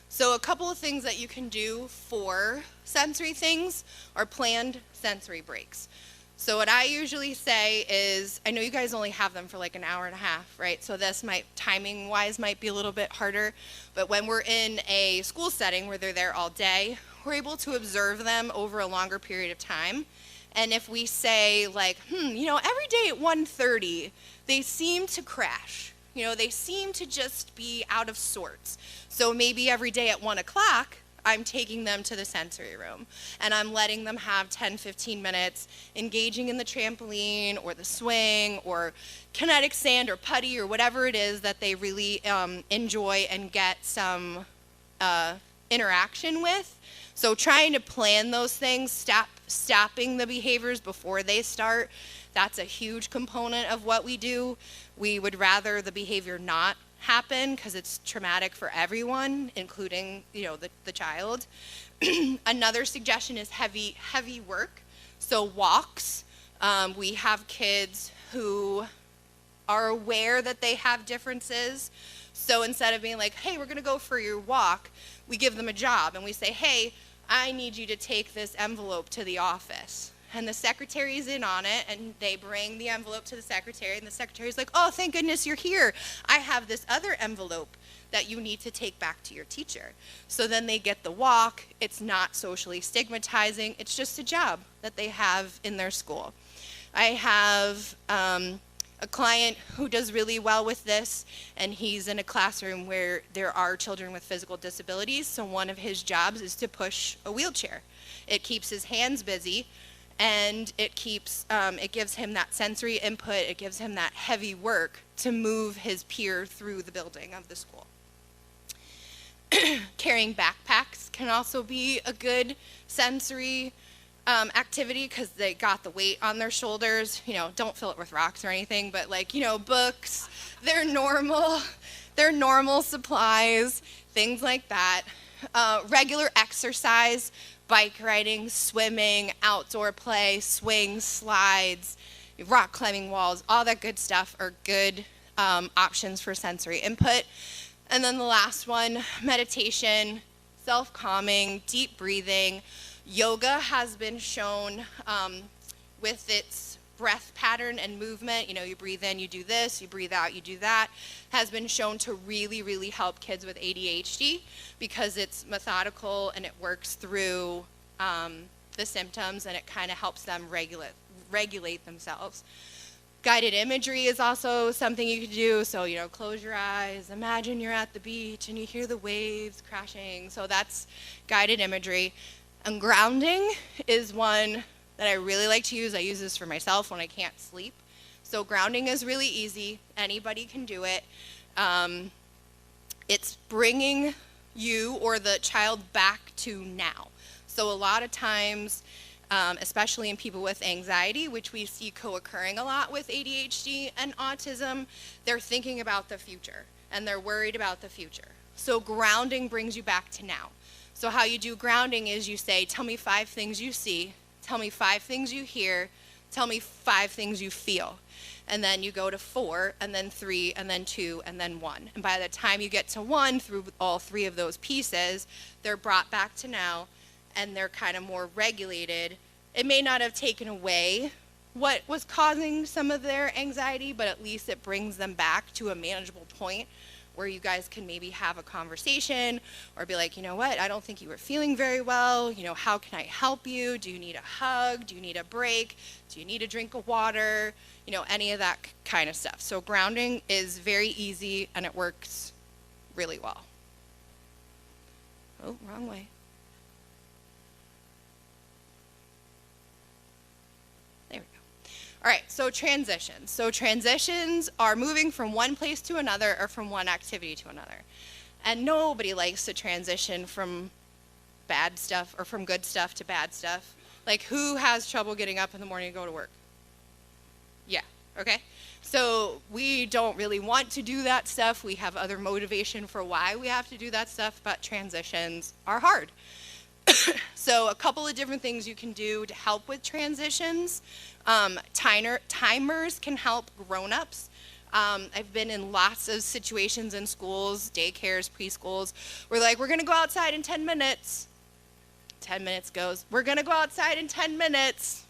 So a couple of things that you can do for sensory things are planned sensory breaks. So what I usually say is, I know you guys only have them for like an hour and a half, right? So this might, timing-wise, might be a little bit harder. But when we're in a school setting where they're there all day, we're able to observe them over a longer period of time. And if we say like, you know, every day at 1:30, they seem to crash. You know, they seem to just be out of sorts. So maybe every day at 1 o'clock, I'm taking them to the sensory room and I'm letting them have 10, 15 minutes engaging in the trampoline or the swing or kinetic sand or putty or whatever it is that they really enjoy and get some interaction with. So trying to plan those things, stopping the behaviors before they start, that's a huge component of what we do. We would rather the behavior not happen because it's traumatic for everyone, including, you know, the child. Another suggestion is heavy work. So walks. We have kids who are aware that they have differences. So instead of being like, hey, we're going to go for your walk, we give them a job and we say, hey, I need you to take this envelope to the office. And the secretary's in on it, and they bring the envelope to the secretary, and the secretary's like, oh, thank goodness you're here. I have this other envelope that you need to take back to your teacher. So then they get the walk. It's not socially stigmatizing. It's just a job that they have in their school. I have A client who does really well with this, and he's in a classroom where there are children with physical disabilities, so one of his jobs is to push a wheelchair. It keeps his hands busy, and it gives him that sensory input, it gives him that heavy work to move his peer through the building of the school. Carrying backpacks can also be a good sensory activity because they got the weight on their shoulders. You know, don't fill it with rocks or anything, but like, you know, books, their normal supplies, things like that. Regular exercise, bike riding, swimming, outdoor play, swings, slides, rock climbing walls, all that good stuff are good options for sensory input. And then the last one, meditation, self-calming, deep breathing. Yoga has been shown with its breath pattern and movement. You know, you breathe in, you do this, you breathe out, you do that. Has been shown to really, really help kids with ADHD because it's methodical and it works through the symptoms and it kind of helps them regulate themselves. Guided imagery is also something you can do. So, you know, close your eyes, imagine you're at the beach and you hear the waves crashing. So that's guided imagery. And grounding is one that I really like to use. I use this for myself when I can't sleep. So grounding is really easy. Anybody can do it. It's bringing you or the child back to now. So a lot of times, especially in people with anxiety, which we see co-occurring a lot with ADHD and autism, they're thinking about the future and they're worried about the future. So grounding brings you back to now. So how you do grounding is you say, tell me 5 things you see, tell me 5 things you hear, tell me 5 things you feel. And then you go to 4, and then 3, and then 2, and then 1. And by the time you get to 1, through all 3 of those pieces, they're brought back to now, and they're kind of more regulated. It may not have taken away what was causing some of their anxiety, but at least it brings them back to a manageable point where you guys can maybe have a conversation or be like, you know what, I don't think you were feeling very well. You know, how can I help you? Do you need a hug? Do you need a break? Do you need a drink of water? You know, any of that kind of stuff. So grounding is very easy and it works really well. Oh, wrong way. There we go. All right, so transitions. So transitions are moving from one place to another or from one activity to another. And nobody likes to transition from bad stuff or from good stuff to bad stuff. Like, who has trouble getting up in the morning to go to work? Yeah, okay. So we don't really want to do that stuff. We have other motivation for why we have to do that stuff, but transitions are hard. So a couple of different things you can do to help with transitions. Timers can help grown-ups. I've been in lots of situations in schools, daycares, preschools, where like, we're gonna go outside in 10 minutes. 10 minutes goes, we're gonna go outside in 10 minutes.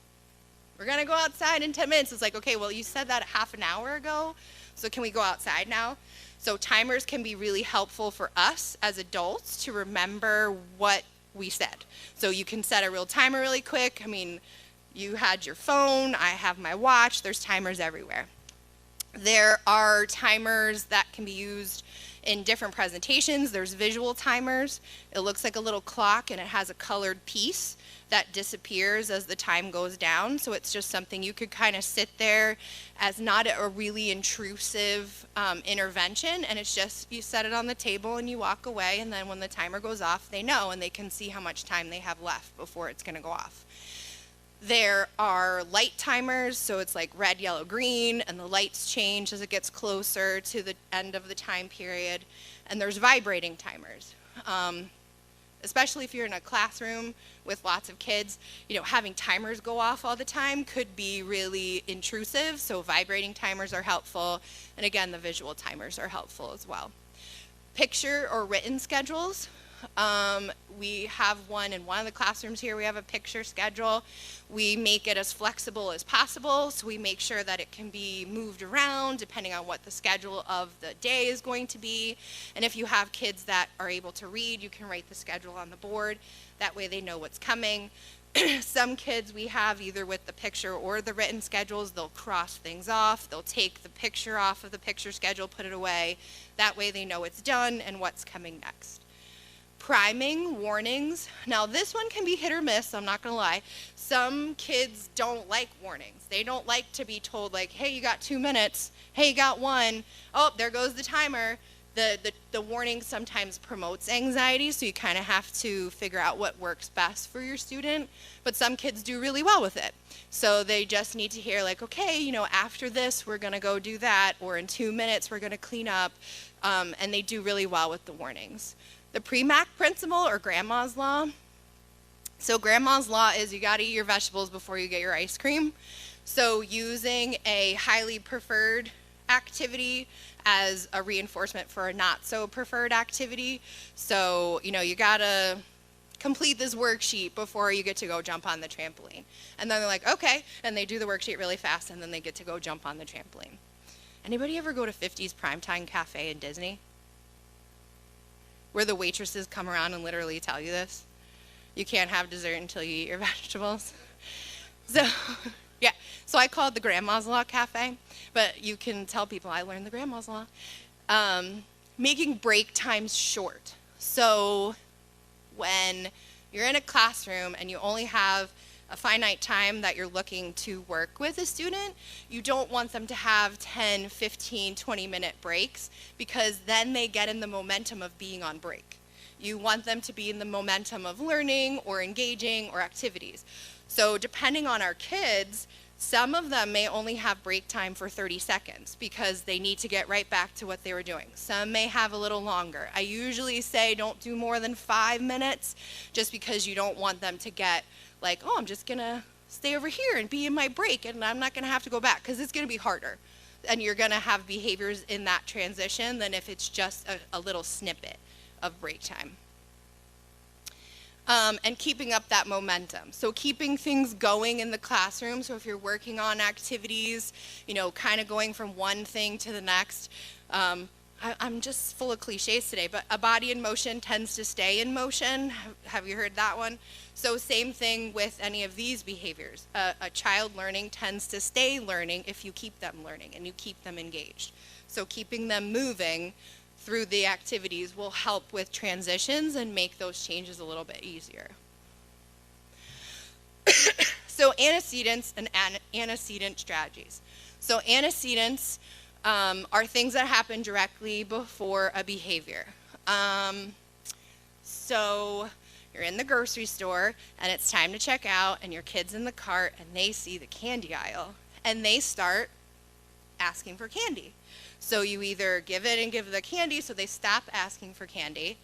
We're gonna go outside in 10 minutes. It's like, okay, well, you said that half an hour ago, so can we go outside now? So timers can be really helpful for us as adults to remember what we said. So you can set a real timer really quick. I mean, you had your phone, I have my watch, there's timers everywhere. There are timers that can be used in different presentations. There's visual timers. It looks like a little clock and it has a colored piece that disappears as the time goes down. So it's just something you could kind of sit there as not a really intrusive intervention, and it's just you set it on the table and you walk away, and then when the timer goes off, they know and they can see how much time they have left before it's gonna go off. There are light timers, so it's like red, yellow, green, and the lights change as it gets closer to the end of the time period. And there's vibrating timers. Especially if you're in a classroom with lots of kids, you know, having timers go off all the time could be really intrusive, so vibrating timers are helpful, and again, the visual timers are helpful as well. Picture or written schedules. We have one in one of the classrooms here. We have a picture schedule. We make it as flexible as possible, so we make sure that it can be moved around depending on what the schedule of the day is going to be. And if you have kids that are able to read, you can write the schedule on the board. That way they know what's coming. Some kids we have either with the picture or the written schedules, they'll cross things off. They'll take the picture off of the picture schedule, put it away. That way they know it's done and what's coming next. Priming, warnings. Now this one can be hit or miss, I'm not gonna lie. Some kids don't like warnings. They don't like to be told like, hey, you got 2 minutes. Hey, you got 1. Oh, there goes the timer. The warning sometimes promotes anxiety, so you kind of have to figure out what works best for your student. But some kids do really well with it. So they just need to hear like, okay, you know, after this, we're gonna go do that, or in 2 minutes, we're gonna clean up, and they do really well with the warnings. The pre-MAC principle, or grandma's law. So grandma's law is you gotta eat your vegetables before you get your ice cream. So using a highly preferred activity as a reinforcement for a not so preferred activity. So, you know, you gotta complete this worksheet before you get to go jump on the trampoline. And then they're like, okay, and they do the worksheet really fast and then they get to go jump on the trampoline. Anybody ever go to 50's Primetime Cafe in Disney? Where the waitresses come around and literally tell you this? You can't have dessert until you eat your vegetables. So, yeah, so I call it the Grandma's Law Cafe, but you can tell people I learned the Grandma's Law. Making break times short. So when you're in a classroom and you only have a finite time that you're looking to work with a student, you don't want them to have 10, 15, 20-minute breaks, because then they get in the momentum of being on break. You want them to be in the momentum of learning or engaging or activities. So depending on our kids, some of them may only have break time for 30 seconds because they need to get right back to what they were doing. Some may have a little longer. I usually say don't do more than 5 minutes, just because you don't want them to get like, oh, I'm just gonna stay over here and be in my break and I'm not gonna have to go back, because it's gonna be harder. And you're gonna have behaviors in that transition than if it's just a little snippet of break time. And keeping up that momentum. So keeping things going in the classroom. So if you're working on activities, you know, kind of going from one thing to the next. I'm just full of cliches today, but a body in motion tends to stay in motion. Have you heard that one? So same thing with any of these behaviors. A child learning tends to stay learning if you keep them learning and you keep them engaged. So keeping them moving through the activities will help with transitions and make those changes a little bit easier. So antecedents and antecedent strategies. So antecedents are things that happen directly before a behavior. So you're in the grocery store and it's time to check out and your kid's in the cart and they see the candy aisle and they start asking for candy. So you either give it and give the candy so they stop asking for candy,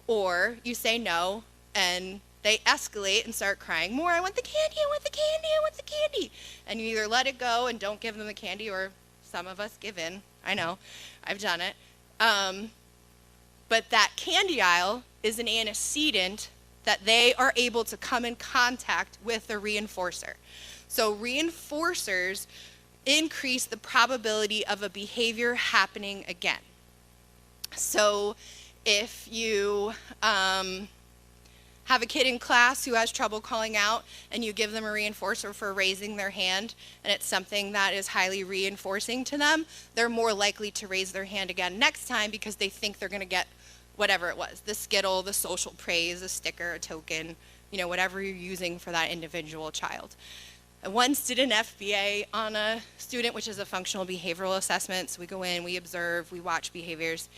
or you say no and they escalate and start crying more, I want the candy, I want the candy, I want the candy. And you either let it go and don't give them the candy, or some of us give in. I know, I've done it. But that candy aisle is an antecedent that they are able to come in contact with the reinforcer. So reinforcers increase the probability of a behavior happening again. So if you have a kid in class who has trouble calling out and you give them a reinforcer for raising their hand and it's something that is highly reinforcing to them, they're more likely to raise their hand again next time because they think they're going to get whatever it was, the Skittle, the social praise, a sticker, a token, you know, whatever you're using for that individual child. I once did an FBA on a student, which is a functional behavioral assessment. So we go in, we observe, we watch behaviors.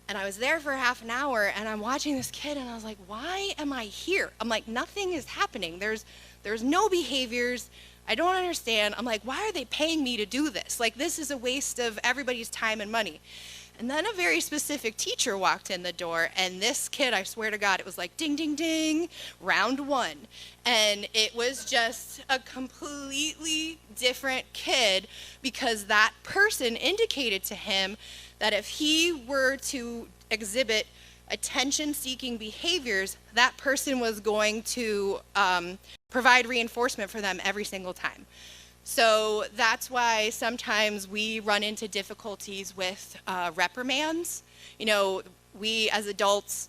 And I was there for half an hour and I'm watching this kid and I was like, why am I here? I'm like, nothing is happening. There's no behaviors. I don't understand. I'm like, why are they paying me to do this? Like, this is a waste of everybody's time and money. And then a very specific teacher walked in the door, and this kid, I swear to God, it was like ding, ding, ding, round one. And it was just a completely different kid because that person indicated to him that if he were to exhibit attention-seeking behaviors, that person was going to provide reinforcement for them every single time. So that's why sometimes we run into difficulties with reprimands. You know, we as adults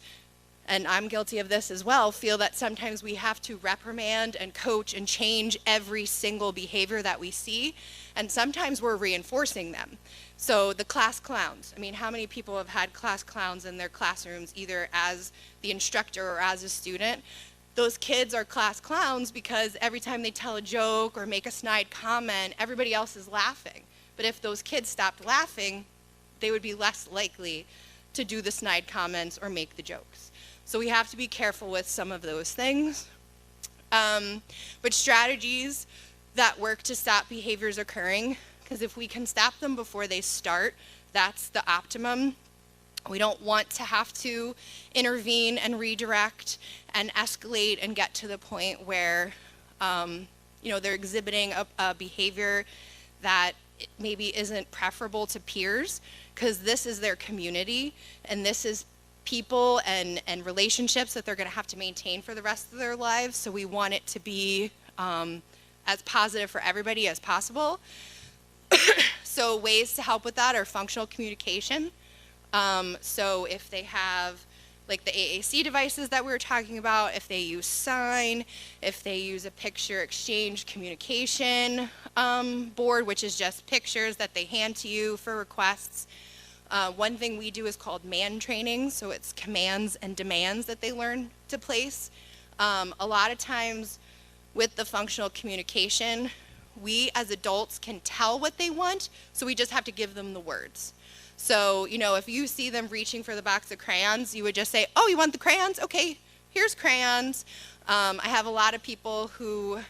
and I'm guilty of this as well, feel that sometimes we have to reprimand and coach and change every single behavior that we see, and sometimes we're reinforcing them. So the class clowns, I mean, how many people have had class clowns in their classrooms, either as the instructor or as a student? Those kids are class clowns because every time they tell a joke or make a snide comment, everybody else is laughing. But if those kids stopped laughing, they would be less likely to do the snide comments or make the jokes. So we have to be careful with some of those things. But strategies that work to stop behaviors occurring, because if we can stop them before they start, that's the optimum. We don't want to have to intervene and redirect and escalate and get to the point where they're exhibiting a behavior that maybe isn't preferable to peers, because this is their community and this is people and relationships that they're going to have to maintain for the rest of their lives. So we want it to be as positive for everybody as possible. So ways to help with that are functional communication. So if they have like the AAC devices that we were talking about, if they use sign, if they use a picture exchange communication board, which is just pictures that they hand to you for requests. One thing we do is called man training, so it's commands and demands that they learn to place. A lot of times with the functional communication, we as adults can tell what they want, so we just have to give them the words. So, if you see them reaching for the box of crayons, you would just say, oh, you want the crayons? Okay, here's crayons. I have a lot of people who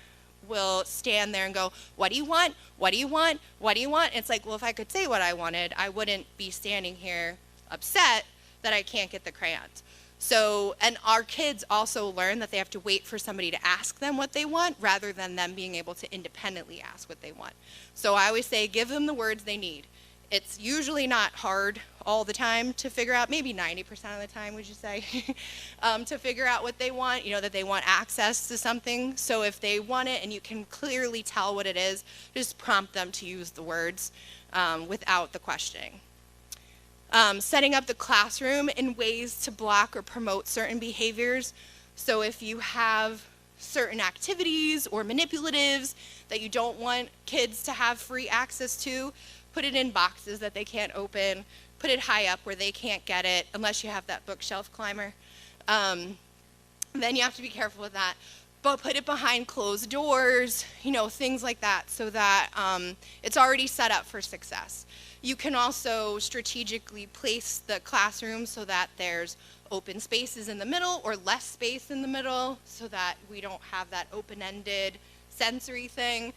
will stand there and go, what do you want? What do you want? What do you want? It's like, well, if I could say what I wanted, I wouldn't be standing here upset that I can't get the crayons. So, and our kids also learn that they have to wait for somebody to ask them what they want rather than them being able to independently ask what they want. So I always say, give them the words they need. It's usually not hard all the time to figure out, maybe 90% of the time, would you say, to figure out what they want, that they want access to something. So if they want it and you can clearly tell what it is, just prompt them to use the words without the questioning. Setting up the classroom in ways to block or promote certain behaviors. So if you have certain activities or manipulatives that you don't want kids to have free access to, put it in boxes that they can't open, put it high up where they can't get it, unless you have that bookshelf climber. Then you have to be careful with that. But put it behind closed doors, things like that, so that it's already set up for success. You can also strategically place the classroom so that there's open spaces in the middle or less space in the middle, so that we don't have that open-ended sensory thing.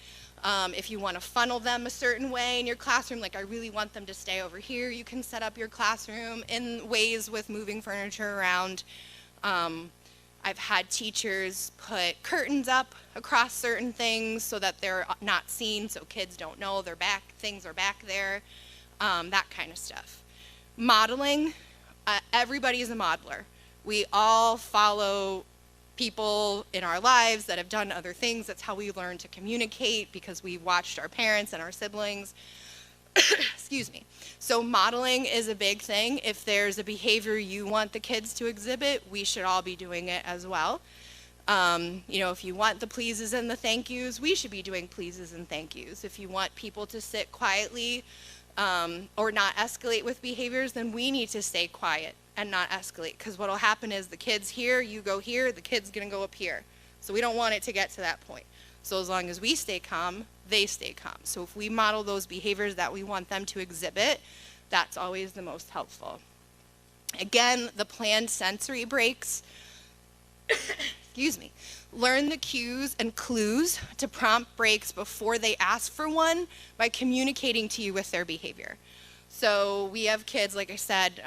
If you want to funnel them a certain way in your classroom, like I really want them to stay over here, you can set up your classroom in ways with moving furniture around. I've had teachers put curtains up across certain things so that they're not seen, so kids don't know things are back there, that kind of stuff. Modeling, everybody is a modeler. We all follow people in our lives that have done other things. That's how we learn to communicate, because we watched our parents and our siblings. Excuse me. So modeling is a big thing. If there's a behavior you want the kids to exhibit, we should all be doing it as well. If you want the pleases and the thank yous, we should be doing pleases and thank yous. If you want people to sit quietly or not escalate with behaviors, then we need to stay quiet and not escalate, because what will happen is the kid's here, you go here, the kid's going to go up here. So we don't want it to get to that point. So as long as we stay calm, they stay calm. So if we model those behaviors that we want them to exhibit, that's always the most helpful. Again, the planned sensory breaks. Excuse me. Learn the cues and clues to prompt breaks before they ask for one by communicating to you with their behavior. So we have kids, like I said,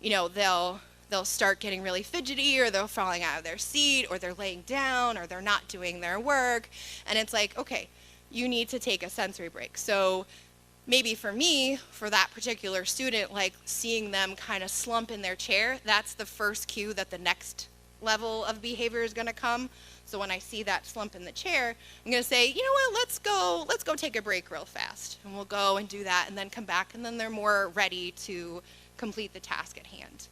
they'll start getting really fidgety, or they're falling out of their seat, or they're laying down, or they're not doing their work. And it's like, okay, you need to take a sensory break. So maybe for me, for that particular student, like seeing them kind of slump in their chair, that's the first cue that the next level of behavior is going to come. So when I see that slump in the chair, I'm going to say, you know what, let's go take a break real fast. And we'll go and do that and then come back, and then they're more ready to complete the task at hand.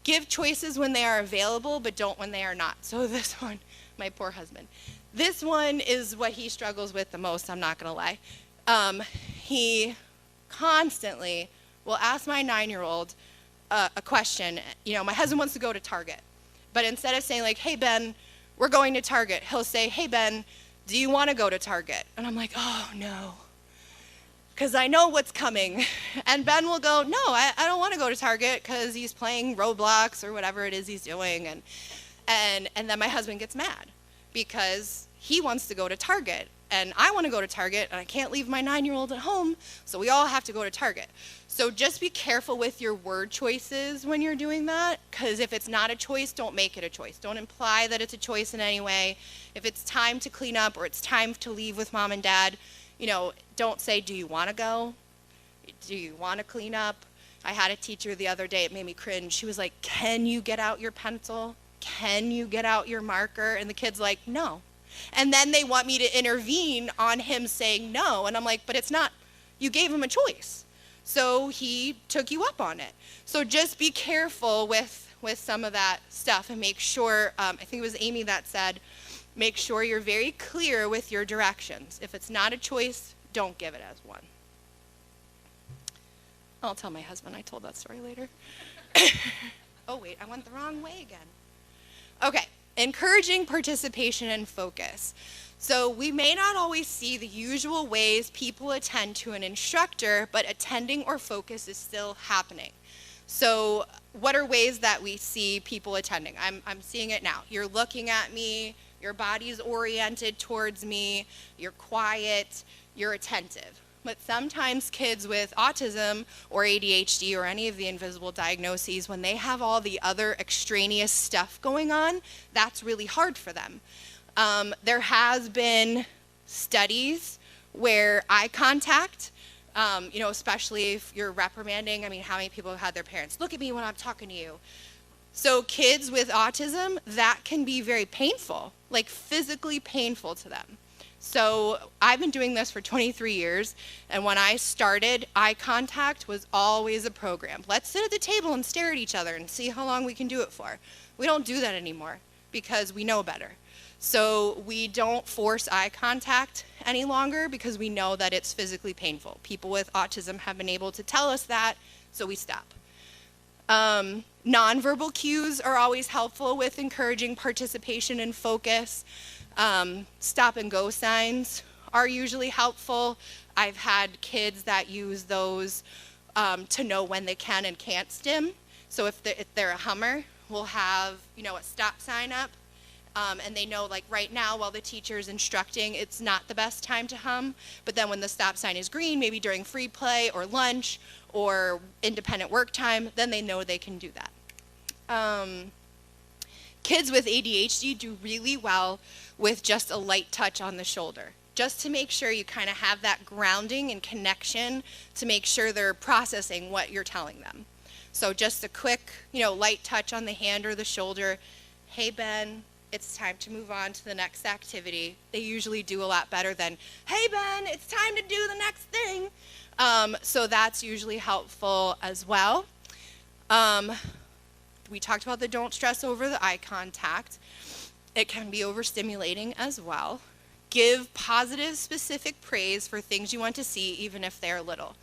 Give choices when they are available, but don't when they are not. So this one, my poor husband. This one is what he struggles with the most, I'm not going to lie. He constantly will ask my 9-year-old a question. You know, my husband wants to go to Target. But instead of saying like, hey, Ben, we're going to Target, he'll say, hey, Ben, do you want to go to Target? And I'm like, oh, no. Because I know what's coming. And Ben will go, no, I don't want to go to Target because he's playing Roblox or whatever it is he's doing. And then my husband gets mad because he wants to go to Target. And I want to go to Target, and I can't leave my 9-year-old at home, so we all have to go to Target. So just be careful with your word choices when you're doing that, because if it's not a choice, don't make it a choice. Don't imply that it's a choice in any way. If it's time to clean up or it's time to leave with mom and dad, you know, don't say, do you want to go? Do you want to clean up? I had a teacher the other day, it made me cringe. She was like, can you get out your pencil? Can you get out your marker? And the kid's like, no. And then they want me to intervene on him saying no. And I'm like, but it's not, you gave him a choice. So he took you up on it. So just be careful with some of that stuff and make sure, I think it was Amy that said, make sure you're very clear with your directions. If it's not a choice, don't give it as one. I'll tell my husband I told that story later. Oh wait, I went the wrong way again. Okay. Encouraging participation and focus. So we may not always see the usual ways people attend to an instructor, but attending or focus is still happening. So what are ways that we see people attending? I'm seeing it now. You're looking at me, your body's oriented towards me, you're quiet, you're attentive. But sometimes kids with autism or ADHD or any of the invisible diagnoses, when they have all the other extraneous stuff going on, that's really hard for them. There has been studies where eye contact, you know, especially if you're reprimanding, I mean, how many people have had their parents look at me when I'm talking to you? So kids with autism, that can be very painful, like physically painful to them. So I've been doing this for 23 years, and when I started, eye contact was always a program. Let's sit at the table and stare at each other and see how long we can do it for. We don't do that anymore because we know better. So we don't force eye contact any longer because we know that it's physically painful. People with autism have been able to tell us that, so we stop. Nonverbal cues are always helpful with encouraging participation and focus. Stop and go signs are usually helpful. I've had kids that use those to know when they can and can't stim. So if they're a Hummer, we'll have, you know, a stop sign up, and they know, like right now while the teacher's instructing, it's not the best time to hum, but then when the stop sign is green, maybe during free play or lunch or independent work time, then they know they can do that. Kids with ADHD do really well with just a light touch on the shoulder, just to make sure you kind of have that grounding and connection to make sure they're processing what you're telling them. So just a quick, you know, light touch on the hand or the shoulder. Hey, Ben, it's time to move on to the next activity. They usually do a lot better than, hey, Ben, it's time to do the next thing. So that's usually helpful as well. We talked about the don't stress over the eye contact. It can be overstimulating as well. Give positive, specific praise for things you want to see, even if they're little.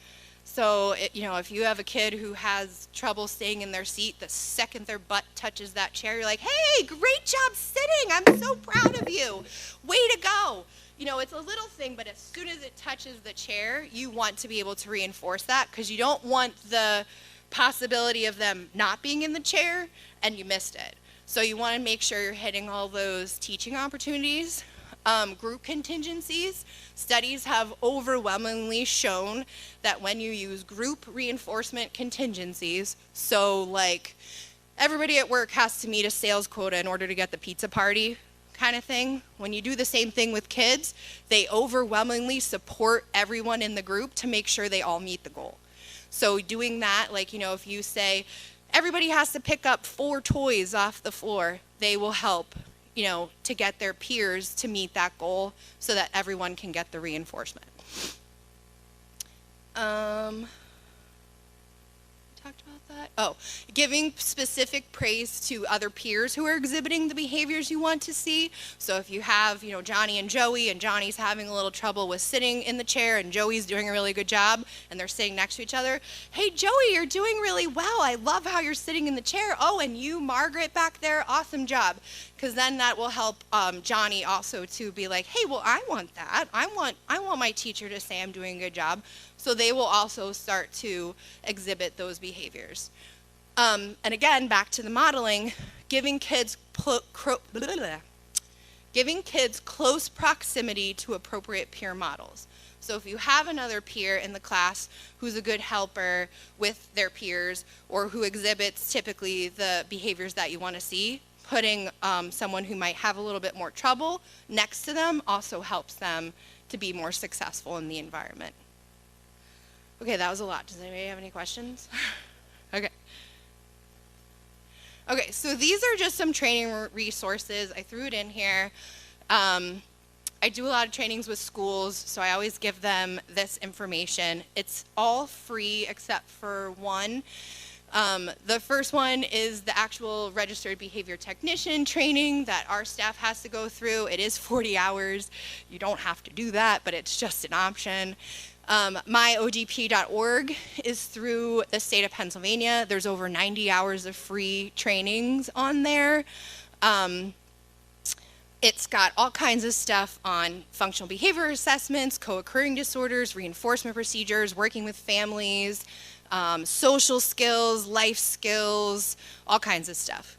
So, you know, if you have a kid who has trouble staying in their seat, the second their butt touches that chair, you're like, hey, great job sitting. I'm so proud of you. Way to go. You know, it's a little thing, but as soon as it touches the chair, you want to be able to reinforce that because you don't want the possibility of them not being in the chair and you missed it. So you want to make sure you're hitting all those teaching opportunities. Group contingencies. Studies have overwhelmingly shown that when you use group reinforcement contingencies, so like everybody at work has to meet a sales quota in order to get the pizza party kind of thing. When you do the same thing with kids, they overwhelmingly support everyone in the group to make sure they all meet the goal. So doing that, like, you know, if you say everybody has to pick up 4 toys off the floor, they will help, you know, to get their peers to meet that goal so that everyone can get the reinforcement. Talked talked about that? Oh, giving specific praise to other peers who are exhibiting the behaviors you want to see. So if you have, Johnny and Joey, and Johnny's having a little trouble with sitting in the chair, and Joey's doing a really good job, and they're sitting next to each other, hey, Joey, you're doing really well. I love how you're sitting in the chair. Oh, and you, Margaret, back there, awesome job. Because then that will help Johnny also to be like, hey, well, I want that. I want my teacher to say I'm doing a good job. So they will also start to exhibit those behaviors. And again, back to the modeling, giving kids close proximity to appropriate peer models. So if you have another peer in the class who's a good helper with their peers, or who exhibits typically the behaviors that you want to see, putting someone who might have a little bit more trouble next to them also helps them to be more successful in the environment. Okay, that was a lot. Does anybody have any questions? Okay. Okay, so these are just some training resources. I threw it in here. I do a lot of trainings with schools, so I always give them this information. It's all free except for one. The first one is the actual registered behavior technician training that our staff has to go through. It is 40 hours. You don't have to do that, but it's just an option. myodp.org is through the state of Pennsylvania. There's over 90 hours of free trainings on there. It's got all kinds of stuff on functional behavior assessments, co-occurring disorders, reinforcement procedures, working with families, social skills, life skills, all kinds of stuff.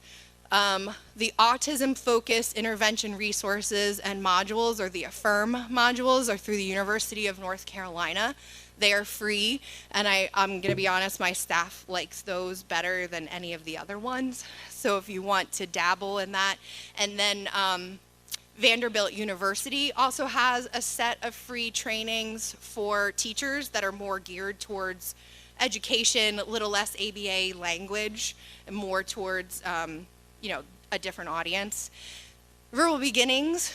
The autism-focused intervention resources and modules, or the AFFIRM modules, are through the University of North Carolina. They are free, and I'm going to be honest, my staff likes those better than any of the other ones. So if you want to dabble in that. And then Vanderbilt University also has a set of free trainings for teachers that are more geared towards education, a little less ABA language, and more towards a different audience. Verbal Beginnings,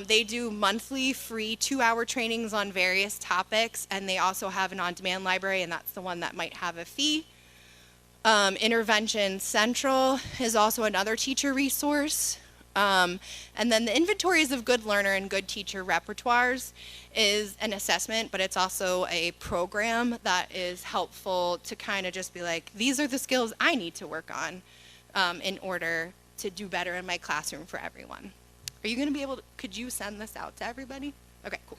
they do monthly free 2-hour trainings on various topics, and they also have an on-demand library, and that's the one that might have a fee. Intervention Central is also another teacher resource. And then the Inventories of Good Learner and Good Teacher Reperitoires is an assessment, but it's also a program that is helpful to kind of just be like, these are the skills I need to work on in order to do better in my classroom for everyone. Are you going to be able to, could you send this out to everybody? Okay, cool.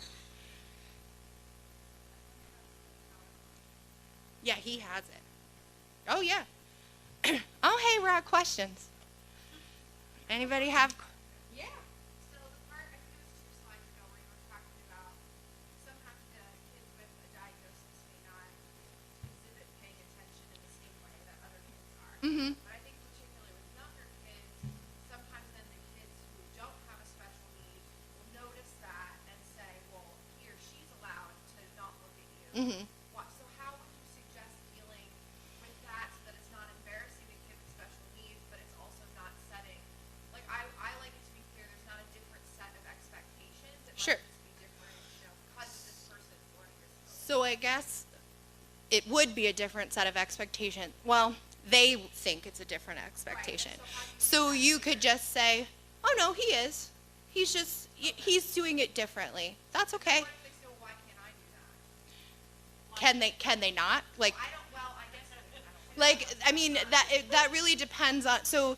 Yeah, he has it. Oh, yeah. Oh, hey, we're at questions. Anybody have? Yeah. So the part, I think it was 2 slides ago, where you were talking about sometimes kids with a diagnosis may not exhibit paying attention in the same way that other kids are. Mm-hmm. But I think particularly with younger kids, sometimes then the kids who don't have a special need will notice that and say, well, he or she's allowed to not look at you. Mm-hmm. So how would you suggest dealing with that so that it's not embarrassing to kids with special needs, but it's also not setting, like I like it to be clear, there's not a different set of expectations. It Sure. might just be different, because this person's learning this. So I guess it would be a different set of expectations. Well, they think it's a different expectation. Right. So you could just say, oh no, he is. He's doing it differently. That's okay. What if they say, well, why can't I do that? Can they not? Like, I don't, well, I guess I don't. like, I mean, that really depends on, so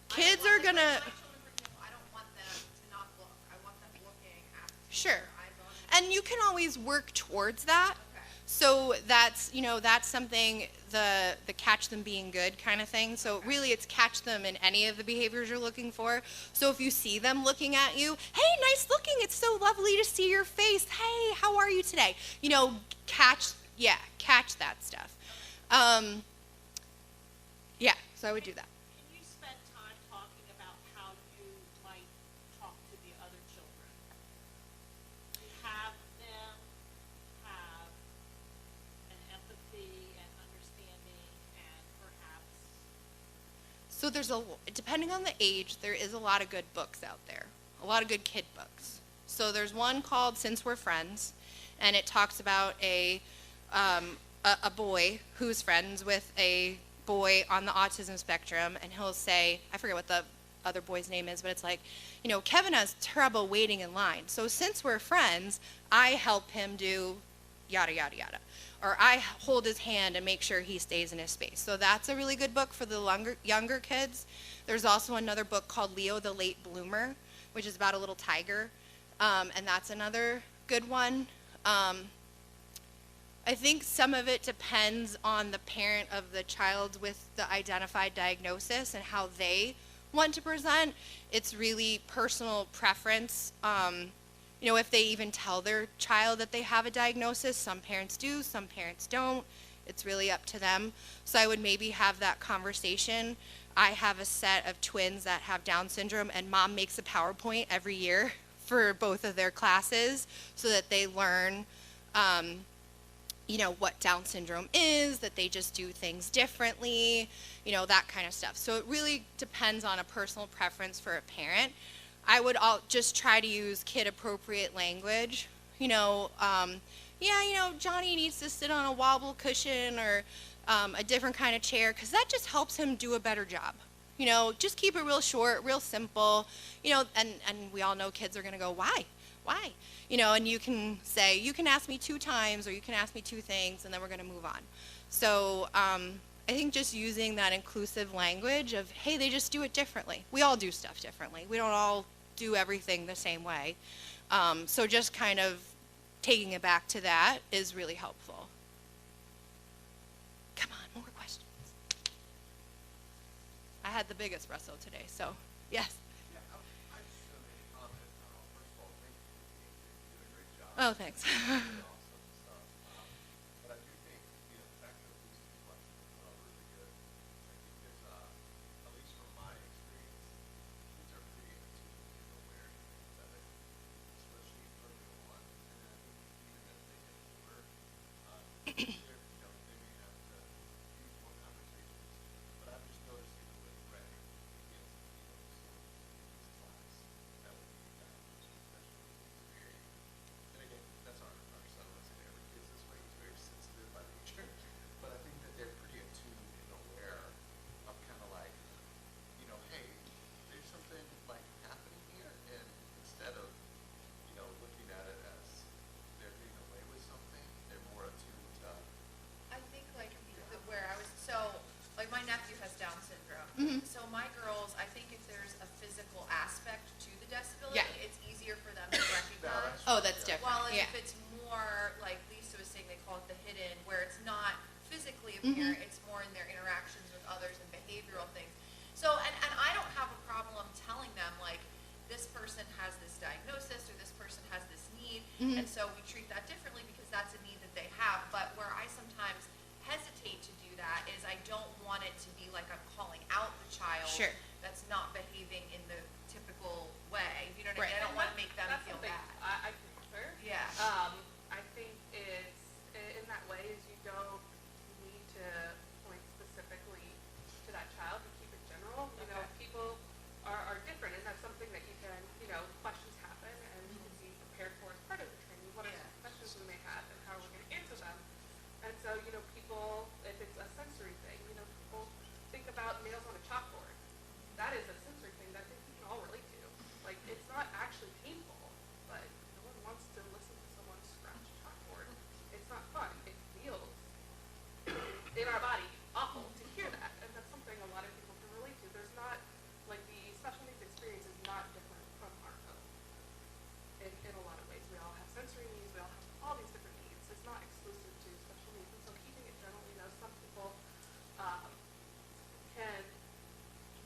kids are gonna, My children, for example, I don't want them to not look. I want them looking at me. Sure. Eyes on me. and you can always work towards that. Okay. So that's, that's something, the catch them being good kind of thing. So really it's catch them in any of the behaviors you're looking for. So if you see them looking at you, hey, nice looking, it's so lovely to see your face. Hey, how are you today? Catch that stuff. Yeah, so I would do that. Can you spend time talking about how you might talk to the other children? Have them have an empathy and understanding and perhaps... So depending on the age, there is a lot of good books out there, a lot of good kid books. So there's one called Since We're Friends, and it talks about a a boy who's friends with a boy on the autism spectrum, and he'll say, I forget what the other boy's name is, but it's like, Kevin has trouble waiting in line. So since we're friends, I help him do yada, yada, yada. Or I hold his hand and make sure he stays in his space. So that's a really good book for the younger kids. There's also another book called Leo the Late Bloomer, which is about a little tiger. And that's another good one. I think some of it depends on the parent of the child with the identified diagnosis and how they want to present. It's really personal preference. If they even tell their child that they have a diagnosis, some parents do, some parents don't. It's really up to them. So I would maybe have that conversation. I have a set of twins that have Down syndrome, and mom makes a PowerPoint every year for both of their classes so that they learn what Down syndrome is, that they just do things differently, that kind of stuff. So it really depends on a personal preference for a parent. I would just try to use kid-appropriate language. Johnny needs to sit on a wobble cushion or a different kind of chair, because that just helps him do a better job. Just keep it real short, real simple, and we all know kids are going to go, why? And you can say, you can ask me 2 times, or you can ask me 2 things, and then we're going to move on. So I think just using that inclusive language of, hey, they just do it differently. We all do stuff differently. We don't all do everything the same way. So just kind of taking it back to that is really helpful. Come on, more questions. I had the biggest Russell today, so yes. Oh, thanks. My nephew has Down syndrome. Mm-hmm. So my girls, I think if there's a physical aspect to the disability, it's easier for them to recognize. Oh, that's different. While if it's more, like Lisa was saying, they call it the hidden, where it's not physically apparent, it's more in their interactions with others and behavioral things. So, and I don't have a problem telling them, like, this person has this diagnosis or this person has this need, and so we treat that differently because that's a need that they have. But where I sometimes hesitate to do that is I don't want it to be like I'm calling out the child that's not behaving in the typical way. You know what I mean? I don't want to make them feel bad. I concur. Yeah. I think it's in that way is you don't need to point specifically to that child, but keep it general. People are different, and that's something that you can, questions happen, and you can be prepared for as part of the training. What are some questions we may have, and how are we going to answer them? And so, people, if it's a sensory thing, people think about nails on a chalkboard. That is a sensory thing that I think we can all relate to. Like, it's not actually painful, but no one wants to listen to someone scratch a chalkboard. It's not fun. It feels in our body awful to hear that, and that's something a lot of people can relate to. There's not, like, the special needs experience is not different from our own. In a lot of ways, we all have sensory needs. We all have all these different needs. It's not exclusive to special needs. And so keeping it general, some people can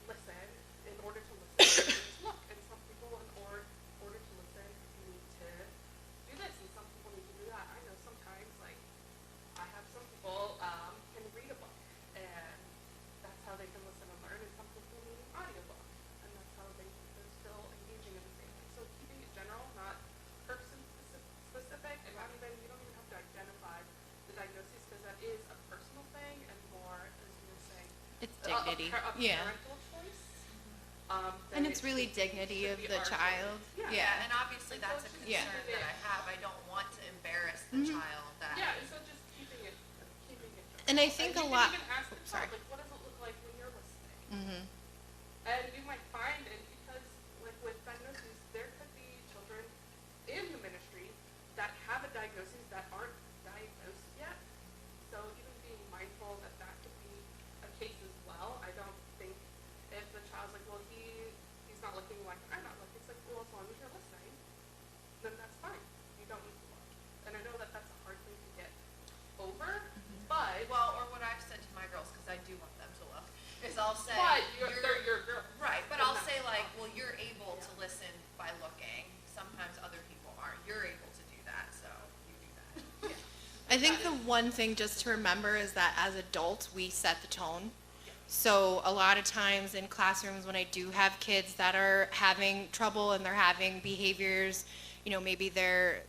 listen in order to listen. You need to look, and some people, in order to listen, you need to do this, and some people need to do that. I know sometimes, like, I have some people can read a book, and that's how they can listen and learn, and some people need an audiobook, and that's how they're still engaging in the same way. So keeping it general, not person specific, and not even, you don't even have to identify the diagnosis, because that is a personal thing and more, as you were saying, It's dignity. a parental choice. And it's really dignity of the child. Yeah, and obviously that's a concern Yeah. that I have. I don't want to embarrass the child. That Yeah, and so just keeping it And I think and a you lot. can even ask the Sorry. child, like, what does it look like when you're listening? Mm-hmm. And you might find it because, like with diagnoses, there could be children in the ministry that have a diagnosis that aren't diagnosed yet. So even being mindful that that could be a case as well. I don't think if the child's like, well, he's not looking like I'm not looking. It's like, well, as long as you're listening, then that's fine. You don't need to look. And I know that that's a hard thing to get over, but Well, or what I've said to my girls, because I do want them to look, is I'll say, they're your girl. right, but And I'll that's say like, fine. well, you're able to listen by looking. Sometimes other people aren't. You're able to do that, so you do that. I think the one thing just to remember is that as adults, we set the tone. So a lot of times in classrooms when I do have kids that are having trouble and they're having behaviors, maybe they're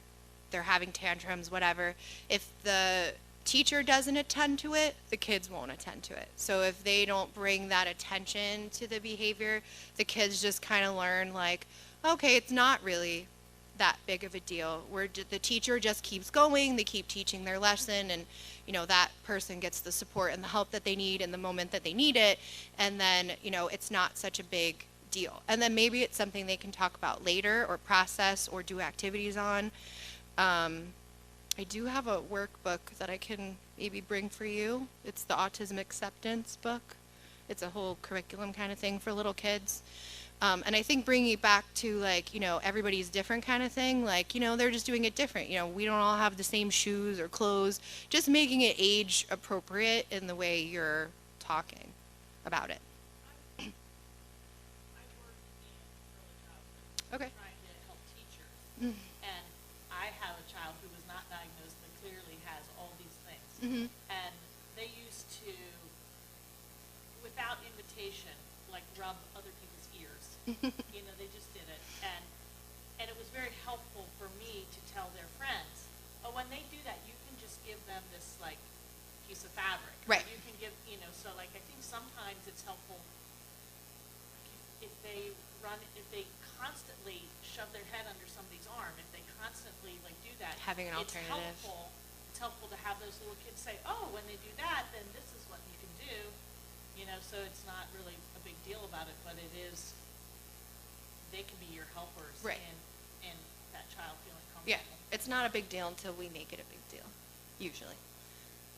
having tantrums, whatever, if the teacher doesn't attend to it, the kids won't attend to it. So if they don't bring that attention to the behavior, the kids just kind of learn like, okay, it's not really that big of a deal. The teacher just keeps going, they keep teaching their lesson, and that person gets the support and the help that they need in the moment that they need it, and then it's not such a big deal. And then maybe it's something they can talk about later or process or do activities on. I do have a workbook that I can maybe bring for you. It's the Autism Acceptance book. It's a whole curriculum kind of thing for little kids. And I think bringing it back to everybody's different kind of thing, they're just doing it different. We don't all have the same shoes or clothes, just making it age appropriate in the way you're talking about it. I work in early childhood. Okay. Trying to help teachers. And I have a child who was not diagnosed but clearly has all these things. Mm-hmm. And they used to, without invitation, like rub other people's ears. They just did it. And it was very helpful for me to tell their friends, oh, when they do that, you can just give them this like piece of fabric. Right. You can give, so like I think sometimes it's helpful if they constantly shove their head under somebody's arm, if they constantly like do that. Having an alternative. It's helpful to have those little kids say, oh, when they do that, then this is what you can do. So it's not really a big deal about it, but it is, they can be your helpers Right. in that child feeling comfortable. Yeah, it's not a big deal until we make it a big deal, usually.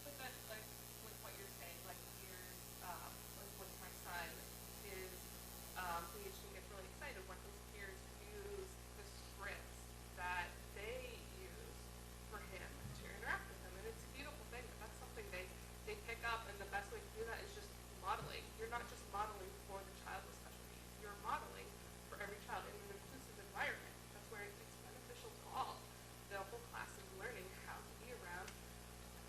But that, like, with what you're saying, like, here's, like, with my son, is, he usually gets really excited when his peers use the scripts that they use for him to interact with him. And it's a beautiful thing, but that's something they pick up, and the best way to do that is just modeling. You're not just modeling for the child with special needs, you're modeling for every child in an inclusive environment. That's where it's beneficial to all. The whole class is learning how to be around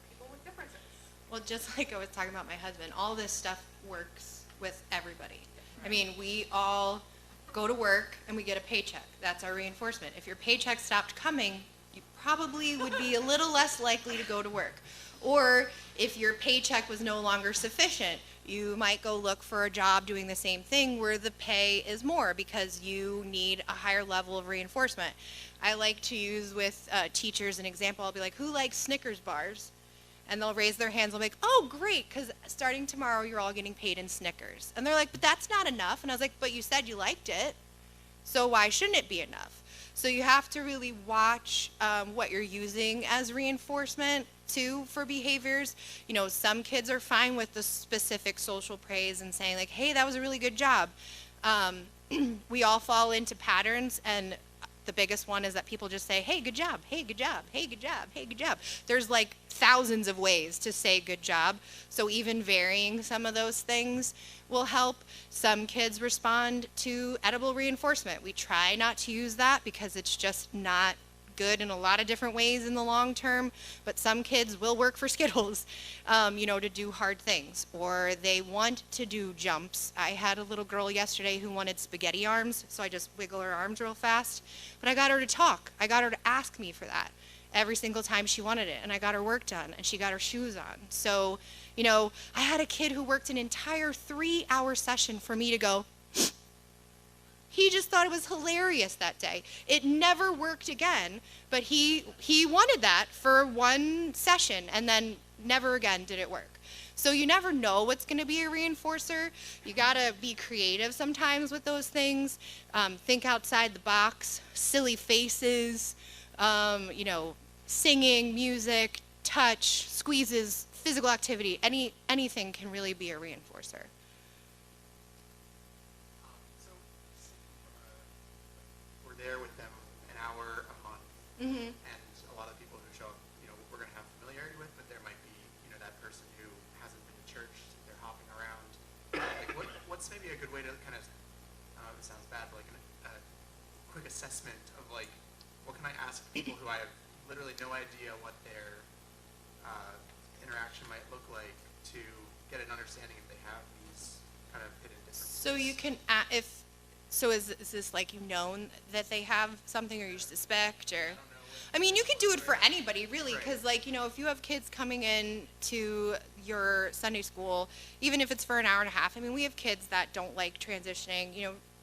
people with differences. Well, just like I was talking about my husband, all this stuff works with everybody. I mean, we all go to work and we get a paycheck. That's our reinforcement. If your paycheck stopped coming, you probably would be a little less likely to go to work. Or if your paycheck was no longer sufficient, you might go look for a job doing the same thing where the pay is more because you need a higher level of reinforcement. I like to use with teachers an example. I'll be like, who likes Snickers bars? And they'll raise their hands. I'll be like, oh, great, because starting tomorrow, you're all getting paid in Snickers. And they're like, but that's not enough. And I was like, but you said you liked it, so why shouldn't it be enough? So you have to really watch what you're using as reinforcement, too, for behaviors. Some kids are fine with the specific social praise and saying, like, hey, that was a really good job. We all fall into patterns, and the biggest one is that people just say, hey, good job, hey, good job, hey, good job, hey, good job. There's like thousands of ways to say good job, so even varying some of those things will help. Some kids respond to edible reinforcement. We try not to use that because it's just not good in a lot of different ways in the long term, but some kids will work for Skittles, to do hard things, or they want to do jumps. I had a little girl yesterday who wanted spaghetti arms, so I just wiggle her arms real fast, but I got her to talk. I got her to ask me for that every single time she wanted it, and I got her work done, and she got her shoes on. So, I had a kid who worked an entire 3-hour session for me to go, he just thought it was hilarious that day. It never worked again, but he wanted that for one session, and then never again did it work. So you never know what's going to be a reinforcer. You got to be creative sometimes with those things. Think outside the box, silly faces, singing, music, touch, squeezes, physical activity, anything can really be a reinforcer. So we're there with them an hour a month, Mm-hmm. and a lot of people who show up, we're going to have familiarity with, but there might be, that person who hasn't been to church, they're hopping around. What's maybe a good way to kind of, it sounds bad, but like a quick assessment of like, what can I ask people who I have literally no idea what their interaction might look like to get an understanding if they have these kind of hidden differences? So you can, is this like known that they have something, or you suspect, or? I mean, you can do it for anybody, really, because, like, if you have kids coming in to your Sunday school, even if it's for an hour and a half, I mean, we have kids that don't like transitioning,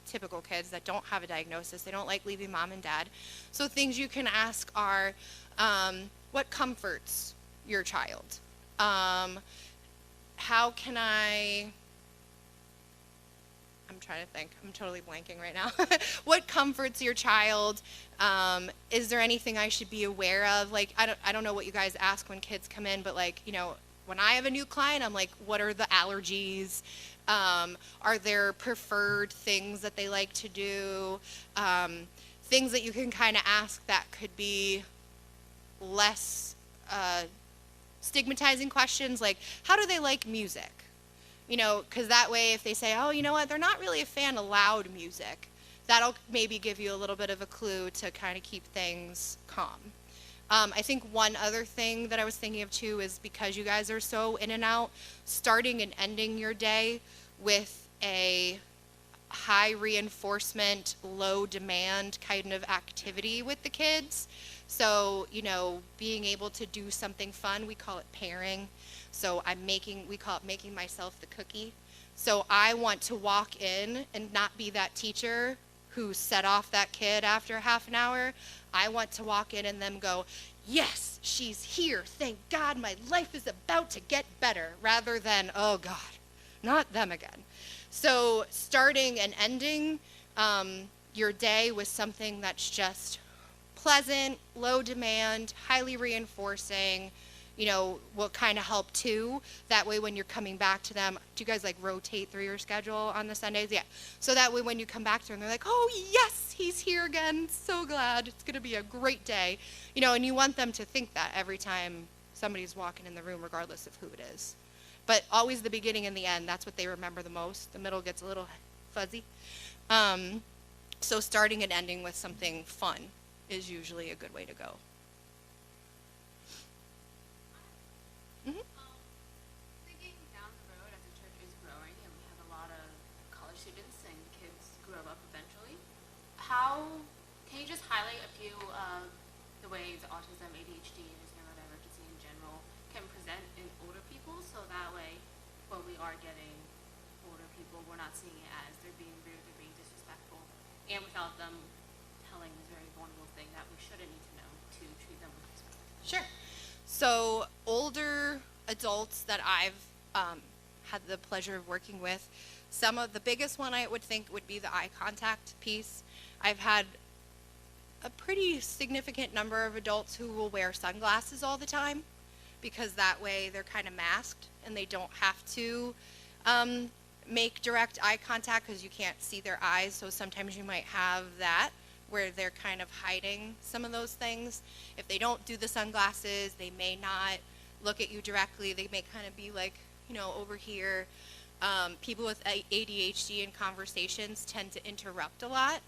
typical kids that don't have a diagnosis. They don't like leaving mom and dad. So things you can ask are, what comforts your child? How can I'm trying to think. I'm totally blanking right now. What comforts your child? Is there anything I should be aware of? Like, I don't know what you guys ask when kids come in, but like, when I have a new client, I'm like, what are the allergies? Are there preferred things that they like to do? Things that you can kind of ask that could be less stigmatizing questions, like, how do they like music? Because that way, if they say, oh, you know what, they're not really a fan of loud music, that'll maybe give you a little bit of a clue to kind of keep things calm. I think one other thing that I was thinking of too is, because you guys are so in and out, starting and ending your day with a high reinforcement, low demand kind of activity with the kids. So, being able to do something fun, we call it pairing. So we call it making myself the cookie. So I want to walk in and not be that teacher who set off that kid after half an hour. I want to walk in and them go, yes, she's here. Thank God my life is about to get better, rather than, oh God, not them again. So starting and ending your day with something that's just pleasant, low demand, highly reinforcing, will kind of help too. That way when you're coming back to them, do you guys like rotate through your schedule on the Sundays? Yeah. So that way when you come back to them, they're like, oh yes, he's here again. So glad. It's going to be a great day. And you want them to think that every time somebody's walking in the room, regardless of who it is. But always the beginning and the end, that's what they remember the most. The middle gets a little fuzzy. So starting and ending with something fun is usually a good way to go. Thinking down the road as the church is growing and we have a lot of college students and kids grow up eventually, how can you just highlight a few of the ways autism, ADHD, and just neurodivergency in general can present in older people, so that way when we are getting older people, we're not seeing it as they're being rude, they're being disrespectful, and without them telling this very vulnerable thing that we shouldn't need to know to treat them with respect. Sure. So older adults that I've had the pleasure of working with, some of the biggest one I would think would be the eye contact piece. I've had a pretty significant number of adults who will wear sunglasses all the time, because that way they're kind of masked and they don't have to make direct eye contact because you can't see their eyes. So sometimes you might have that where they're kind of hiding some of those things. If they don't do the sunglasses, they may not look at you directly. They may kind of be like, over here. People with ADHD in conversations tend to interrupt a lot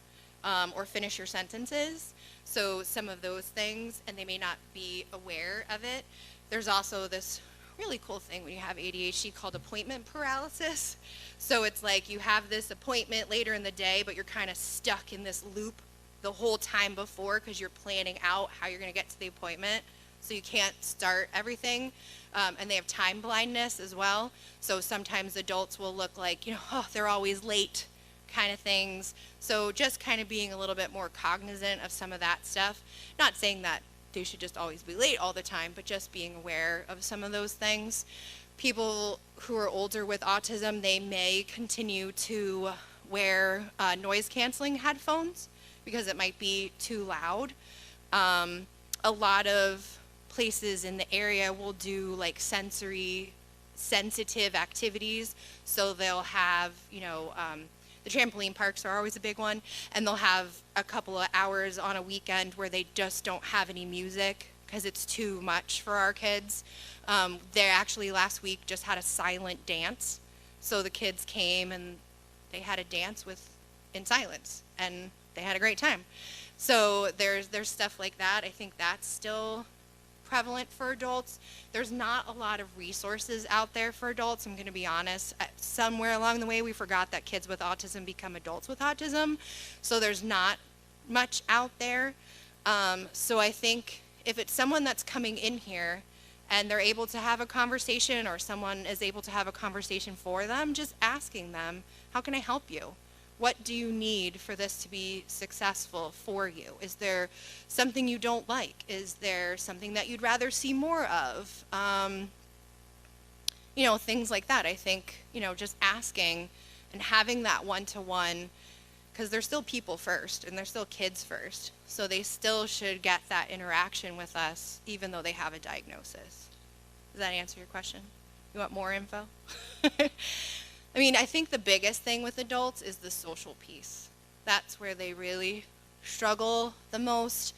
or finish your sentences. So some of those things, and they may not be aware of it. There's also this really cool thing when you have ADHD called appointment paralysis. So it's like you have this appointment later in the day, but you're kind of stuck in this loop the whole time before because you're planning out how you're going to get to the appointment. So you can't start everything. And they have time blindness as well. So sometimes adults will look like, they're always late kind of things. So just kind of being a little bit more cognizant of some of that stuff. Not saying that they should just always be late all the time, but just being aware of some of those things. People who are older with autism, they may continue to wear noise canceling headphones because it might be too loud. A lot of places in the area will do like sensory sensitive activities, so they'll have, the trampoline parks are always a big one, and they'll have a couple of hours on a weekend where they just don't have any music because it's too much for our kids. They actually last week just had a silent dance, so the kids came and they had a dance in silence, and they had a great time. So there's stuff like that. I think that's still prevalent for adults. There's not a lot of resources out there for adults, I'm going to be honest. Somewhere along the way we forgot that kids with autism become adults with autism, so there's not much out there. So I think if it's someone that's coming in here and they're able to have a conversation, or someone is able to have a conversation for them, just asking them, how can I help you? What do you need for this to be successful for you? Is there something you don't like? Is there something that you'd rather see more of? Things like that. I think, just asking and having that one-to-one, because they're still people first and they're still kids first. So they still should get that interaction with us, even though they have a diagnosis. Does that answer your question? You want more info? I think the biggest thing with adults is the social piece. That's where they really struggle the most.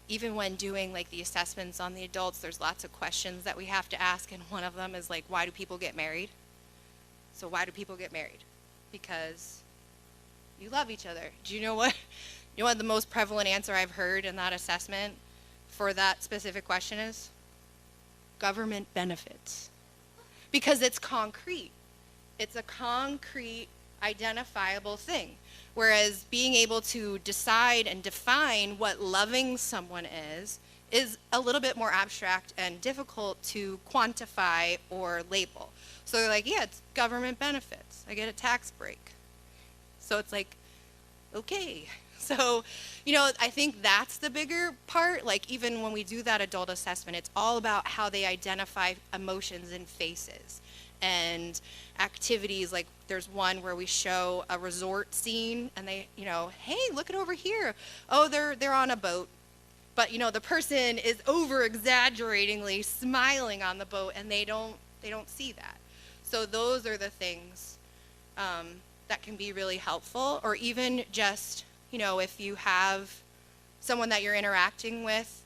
Even when doing like the assessments on the adults, there's lots of questions that we have to ask, and one of them is like, why do people get married? So why do people get married? Because you love each other. Do you know what? You know what the most prevalent answer I've heard in that assessment for that specific question is? Government benefits. Because it's concrete. It's a concrete, identifiable thing. Whereas being able to decide and define what loving someone is a little bit more abstract and difficult to quantify or label. So they're like, yeah, it's government benefits. I get a tax break. So it's like, okay. So, I think that's the bigger part. Like, even when we do that adult assessment, it's all about how they identify emotions and faces and activities. Like, there's one where we show a resort scene and they, hey, look it over here. Oh, they're on a boat. But, the person is over exaggeratingly smiling on the boat, and they don't see that. So those are the things that can be really helpful. Or even just, if you have someone that you're interacting with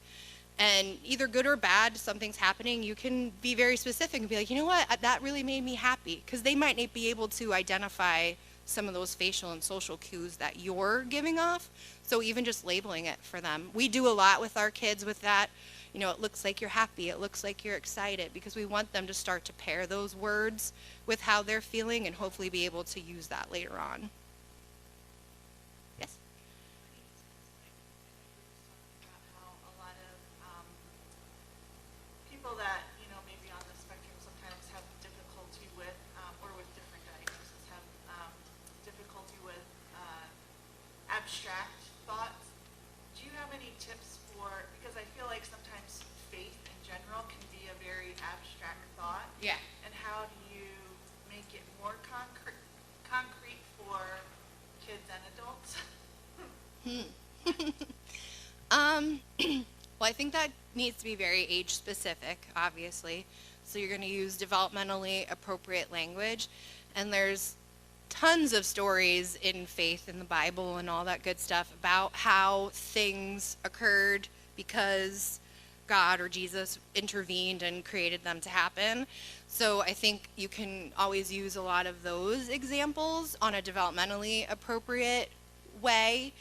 and either good or bad, something's happening, you can be very specific and be like, you know what, that really made me happy. Because they might not be able to identify some of those facial and social cues that you're giving off. So even just labeling it for them. We do a lot with our kids with that. It looks like you're happy, it looks like you're excited, because we want them to start to pair those words with how they're feeling and hopefully be able to use that later on. Yes? About how a lot of people that maybe on the spectrum sometimes have difficulty with, or with different diagnoses, have difficulty with abstract thoughts. Do you have any tips for, because I feel like sometimes faith in general can be a very abstract thought. Yeah. And how do you make it more concrete for kids and adults? Well, I think that needs to be very age specific, obviously. So you're going to use developmentally appropriate language. And there's tons of stories in faith in the Bible and all that good stuff about how things occurred because God or Jesus intervened and created them to happen. So I think you can always use a lot of those examples on a developmentally appropriate way.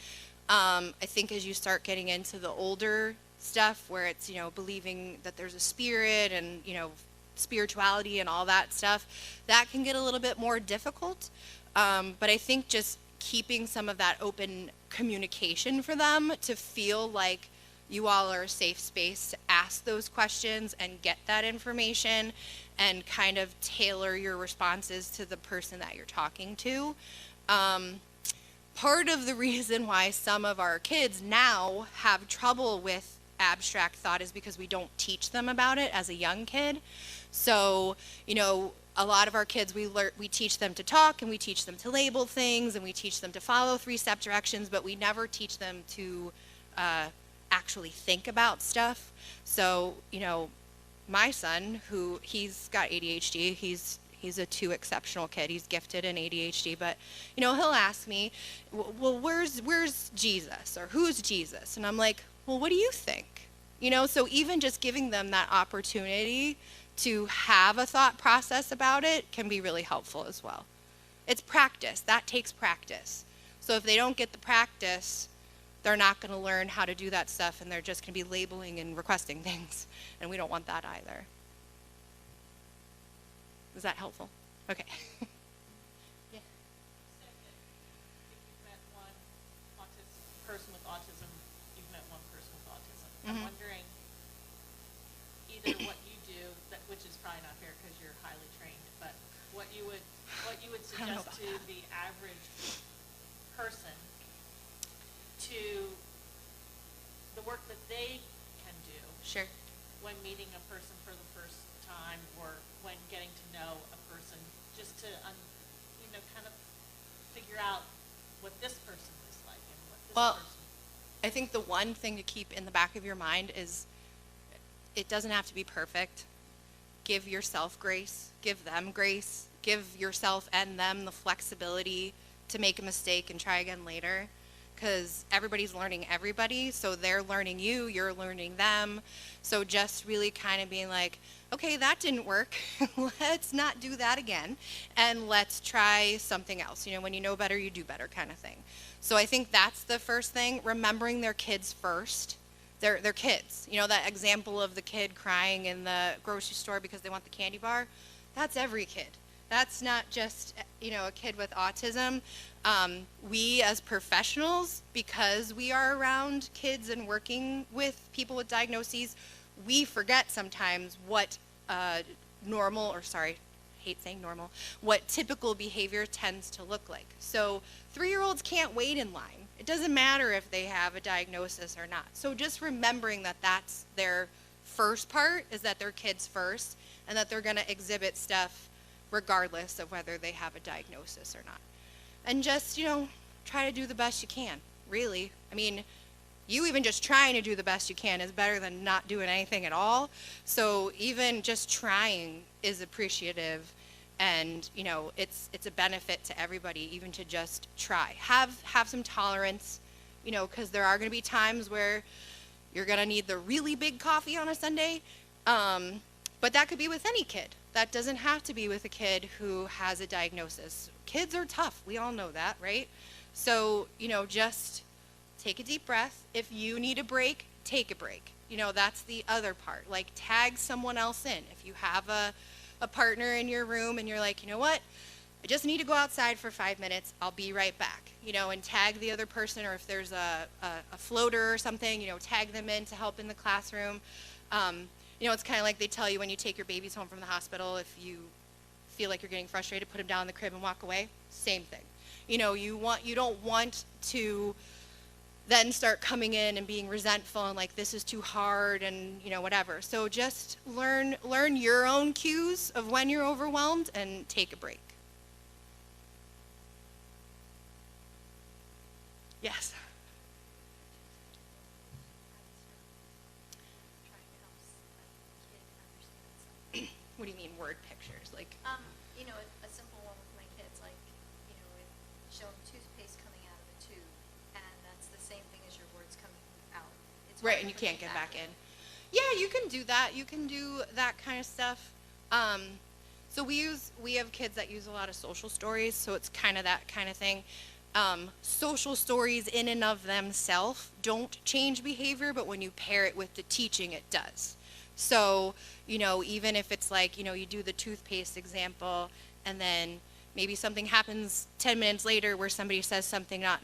I think as you start getting into the older stuff where it's, believing that there's a spirit and, spirituality and all that stuff, that can get a little bit more difficult. But I think just keeping some of that open communication for them to feel like you all are a safe space to ask those questions and get that information and kind of tailor your responses to the person that you're talking to. part of the reason why some of our kids now have trouble with abstract thought is because we don't teach them about it as a young kid. So, a lot of our kids, we teach them to talk, and we teach them to label things, and we teach them to follow 3-step directions, but we never teach them to actually think about stuff. So, my son, he's got ADHD, he's a 2 exceptional kid. He's gifted in ADHD, but he'll ask me, well, where's Jesus, or who's Jesus? And I'm like, well, what do you think? So even just giving them that opportunity to have a thought process about it can be really helpful as well. It's practice. That takes practice. So if they don't get the practice, they're not going to learn how to do that stuff, and they're just going to be labeling and requesting things, and we don't want that either. Is that helpful? Okay. Yeah. Second, if you've met one person with autism, you've met one person with autism. I'm wondering either what you do, which is probably not fair because you're highly trained, but what you would suggest to the average person to the work that they can do. Sure. When meeting a person for the first time, or when getting to know a person, just to kind of figure out what this person is like and what this person. I think the one thing to keep in the back of your mind is it doesn't have to be perfect. Give yourself grace, give them grace, give yourself and them the flexibility to make a mistake and try again later. Because everybody's learning everybody, so they're learning you, you're learning them. So just really kind of being like, okay, that didn't work. Let's not do that again, and let's try something else. When you know better, you do better kind of thing. So I think that's the first thing, remembering their kids first. They're kids. That example of the kid crying in the grocery store because they want the candy bar, that's every kid. That's not just, a kid with autism. We as professionals, because we are around kids and working with people with diagnoses, we forget sometimes what what typical behavior tends to look like. So 3-year-olds can't wait in line. It doesn't matter if they have a diagnosis or not. So just remembering that that's their first part, is that they're kids first, and that they're going to exhibit stuff regardless of whether they have a diagnosis or not. And just, try to do the best you can, really. I mean, you even just trying to do the best you can is better than not doing anything at all. So even just trying is appreciative, and, it's a benefit to everybody, even to just try. Have some tolerance, because there are going to be times where you're going to need the really big coffee on a Sunday, but that could be with any kid. That doesn't have to be with a kid who has a diagnosis. Kids are tough. We all know that, right? So, just take a deep breath. If you need a break, take a break. That's the other part. Like, tag someone else in. If you have a partner in your room and you're like, you know what? I just need to go outside for 5 minutes. I'll be right back. And tag the other person, or if there's a floater or something, tag them in to help in the classroom. It's kind of like they tell you when you take your babies home from the hospital, if you feel like you're getting frustrated, put them down in the crib and walk away. Same thing. You don't want to then start coming in and being resentful and like, this is too hard and, whatever. So just learn your own cues of when you're overwhelmed and take a break. Yes. What do you mean, word pictures? Like, a simple one with my kids, like, show them toothpaste coming out of a tube, and that's the same thing as your words coming out. It's right, and you can't get back in. Yeah, you can do that. You can do that kind of stuff. So we have kids that use a lot of social stories, so it's kind of that kind of thing. Social stories in and of themselves don't change behavior, but when you pair it with the teaching, it does. So, even if it's like, you do the toothpaste example, and then maybe something happens 10 minutes later where somebody says something not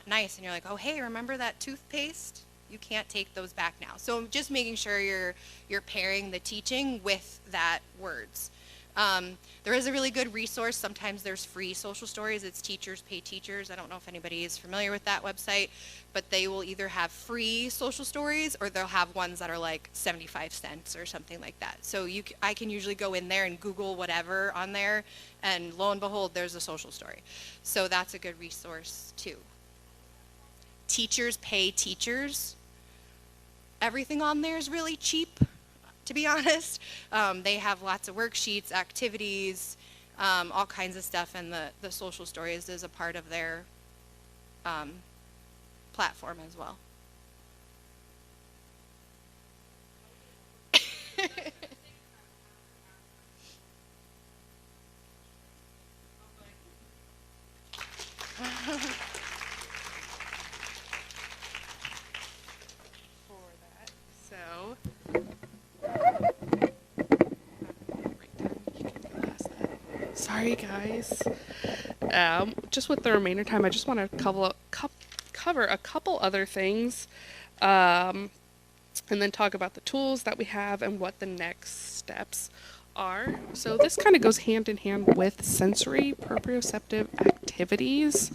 nice, and you're like, oh, hey, remember that toothpaste? You can't take those back now. So just making sure you're pairing the teaching with that words. There is a really good resource. Sometimes there's free social stories. It's Teachers Pay Teachers. I don't know if anybody is familiar with that website, but they will either have free social stories or they'll have ones that are like 75 cents or something like that. So I can usually go in there and Google whatever on there, and lo and behold, there's a social story. So that's a good resource too. Teachers Pay Teachers. Everything on there is really cheap, to be honest. They have lots of worksheets, activities, all kinds of stuff, and the social stories is a part of their platform as well. So, sorry guys. Just with the remainder time, I just want to cover a couple other things, and then talk about the tools that we have and what the next steps are. So this kind of goes hand in hand with sensory proprioceptive activities.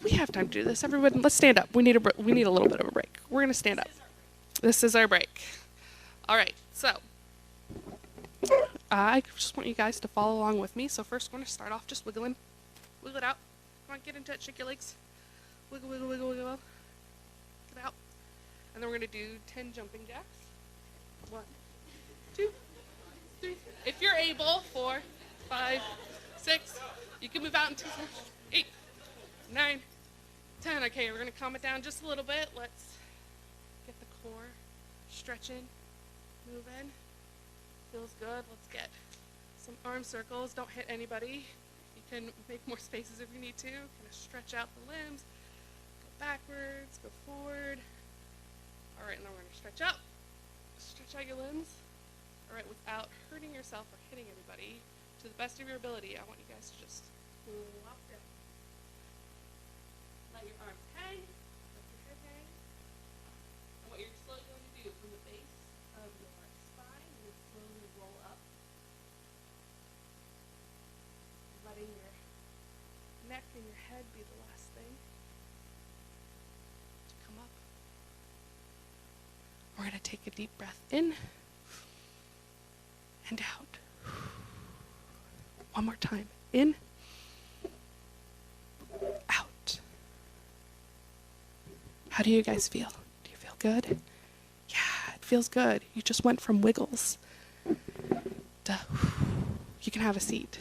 We have time to do this. Everyone, let's stand up. We need a little bit of a break. We're gonna stand up. This is our break. All right. So I just want you guys to follow along with me. So first, we're gonna start off just wiggling, wiggle it out. Come on, get into it. Shake your legs. Wiggle, wiggle, wiggle, wiggle. Get out. And then we're gonna do 10 jumping jacks. 1, 2, 3. If you're able, 4, 5, 6. You can move out in 2, 8, 9, 10. Okay, we're gonna calm it down just a little bit. Let's get the core stretching, moving. Feels good. Let's get some arm circles. Don't hit anybody. You can make more spaces if you need to. Kind of stretch out the limbs. Go backwards, go forward. All right, and then we're gonna stretch out. Stretch out your limbs. All right, without hurting yourself or hitting anybody. To the best of your ability, I want you guys to just flop down. Let your arms hang. Let your head hang. And what you're slowly going to do from the base of your spine, you slowly roll up. Letting your neck and your head be the last thing to come up. We're going to take a deep breath in and out. One more time. In, out. How do you guys feel? Do you feel good? Yeah, it feels good. You just went from wiggles to you can have a seat.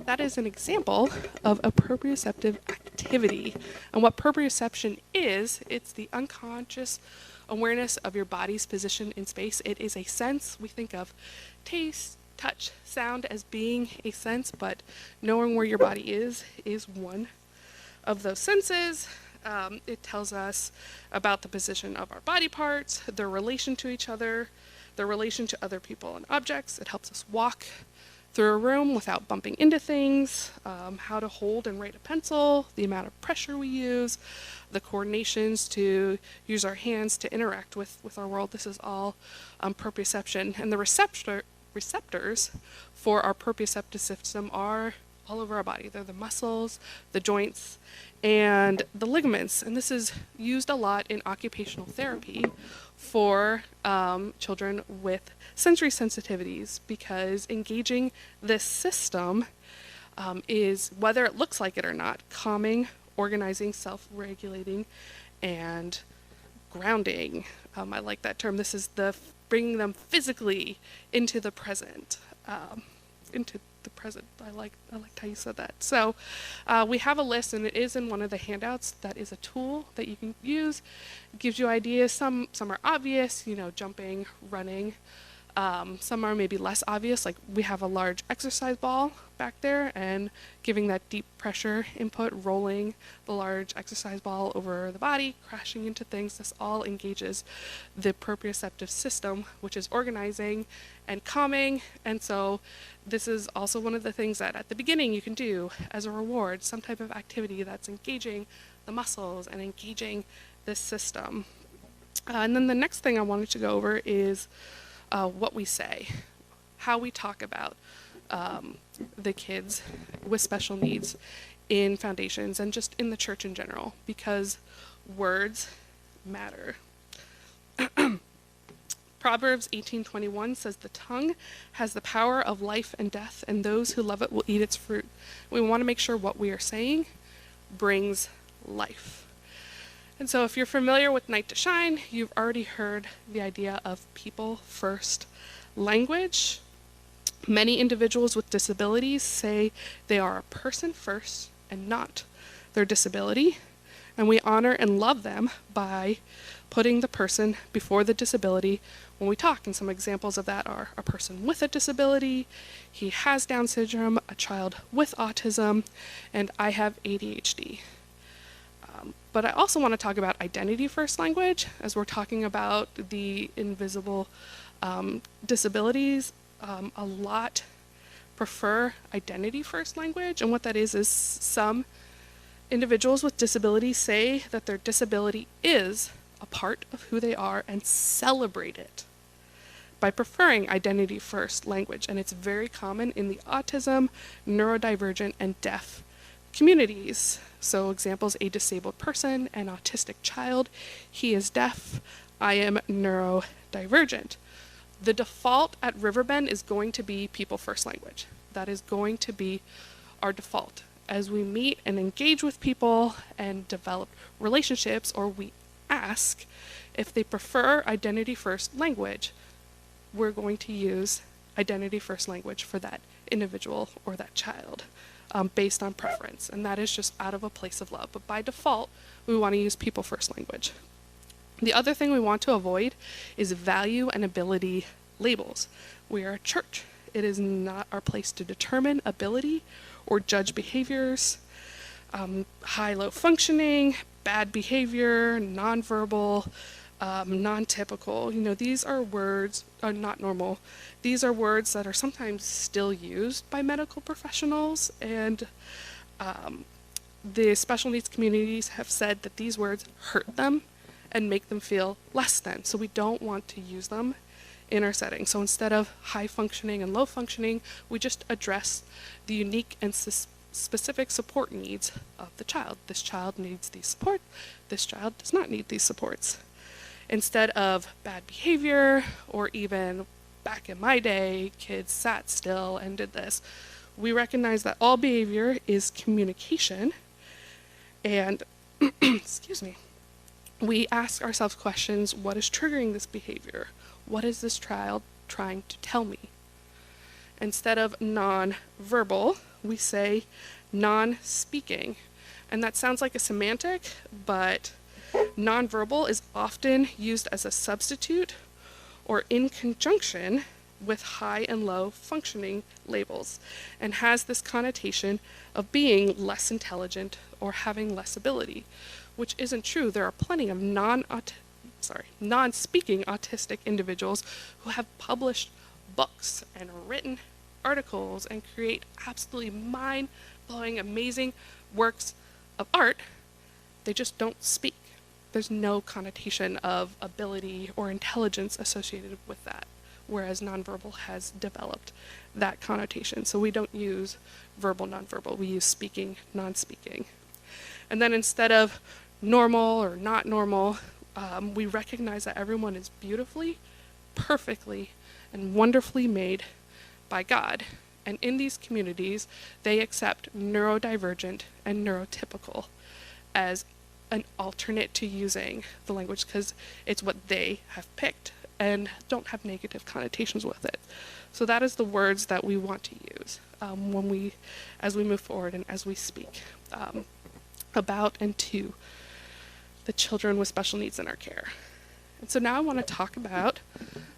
That is an example of a proprioceptive activity. And what proprioception is, it's the unconscious awareness of your body's position in space. It is a sense. We think of taste, touch, sound as being a sense, but knowing where your body is one of those senses. It tells us about the position of our body parts, their relation to each other, their relation to other people and objects. It helps us walk through a room without bumping into things, how to hold and write a pencil, the amount of pressure we use, the coordinations to use our hands to interact with our world. This is all proprioception. And the receptors for our proprioceptive system are all over our body. They're the muscles, the joints, and the ligaments. And this is used a lot in occupational therapy for children with sensory sensitivities, because engaging this system is, whether it looks like it or not, calming, organizing, self-regulating, and grounding. I like that term. This is the bringing them physically into the present. I liked how you said that. So we have a list, and it is in one of the handouts. That is a tool that you can use. It gives you ideas. Some are obvious, jumping, running. Some are maybe less obvious, like we have a large exercise ball back there, and giving that deep pressure input, rolling the large exercise ball over the body, crashing into things. This all engages the proprioceptive system, which is organizing and calming. And so this is also one of the things that at the beginning you can do as a reward, some type of activity that's engaging the muscles and engaging this system. And then the next thing I wanted to go over is what we say, how we talk about the kids with special needs in foundations and just in the church in general, because words matter. Proverbs 18:21 says, "The tongue has the power of life and death, and those who love it will eat its fruit." We want to make sure what we are saying brings life. And so if you're familiar with Night to Shine, you've already heard the idea of people first language. Many individuals with disabilities say they are a person first and not their disability. And we honor and love them by putting the person before the disability when we talk. And some examples of that are a person with a disability, he has Down syndrome, a child with autism, and I have ADHD. But I also want to talk about identity first language as we're talking about the invisible disabilities. A lot prefer identity first language, and what that is some individuals with disabilities say that their disability is a part of who they are and celebrate it by preferring identity first language. And it's very common in the autism, neurodivergent, and deaf communities. So examples, a disabled person, an autistic child, he is deaf, I am neurodivergent. The default at Riverbend is going to be people first language. That is going to be our default. As we meet and engage with people and develop relationships, or we ask if they prefer identity first language, we're going to use identity first language for that individual or that child based on preference. And that is just out of a place of love. But by default, we want to use people first language. The other thing we want to avoid is value and ability labels. We are a church. It is not our place to determine ability or judge behaviors. High-low functioning, bad behavior, nonverbal, non-typical. These are words, not normal. These are words that are sometimes still used by medical professionals, and the special needs communities have said that these words hurt them and make them feel less than. So we don't want to use them in our setting. So instead of high functioning and low functioning, we just address the unique and specific support needs of the child. This child needs these support. This child does not need these supports. Instead of bad behavior, or even back in my day, kids sat still and did this, we recognize that all behavior is communication. And, excuse me, we ask ourselves questions: what is triggering this behavior? What is this child trying to tell me? Instead of non-verbal, we say non-speaking. And that sounds like a semantic, but nonverbal is often used as a substitute or in conjunction with high and low functioning labels, and has this connotation of being less intelligent or having less ability, which isn't true. There are plenty of non-speaking autistic individuals who have published books and written articles and create absolutely mind-blowing, amazing works of art. They just don't speak. There's no connotation of ability or intelligence associated with that, whereas nonverbal has developed that connotation. So we don't use verbal, nonverbal. We use speaking, non-speaking. And then instead of normal or not normal, we recognize that everyone is beautifully, perfectly, and wonderfully made by God. And in these communities, they accept neurodivergent and neurotypical as an alternate to using the language, because it's what they have picked and don't have negative connotations with it. So that is the words that we want to use as we move forward and as we speak about and to the children with special needs in our care. And so now I want to talk about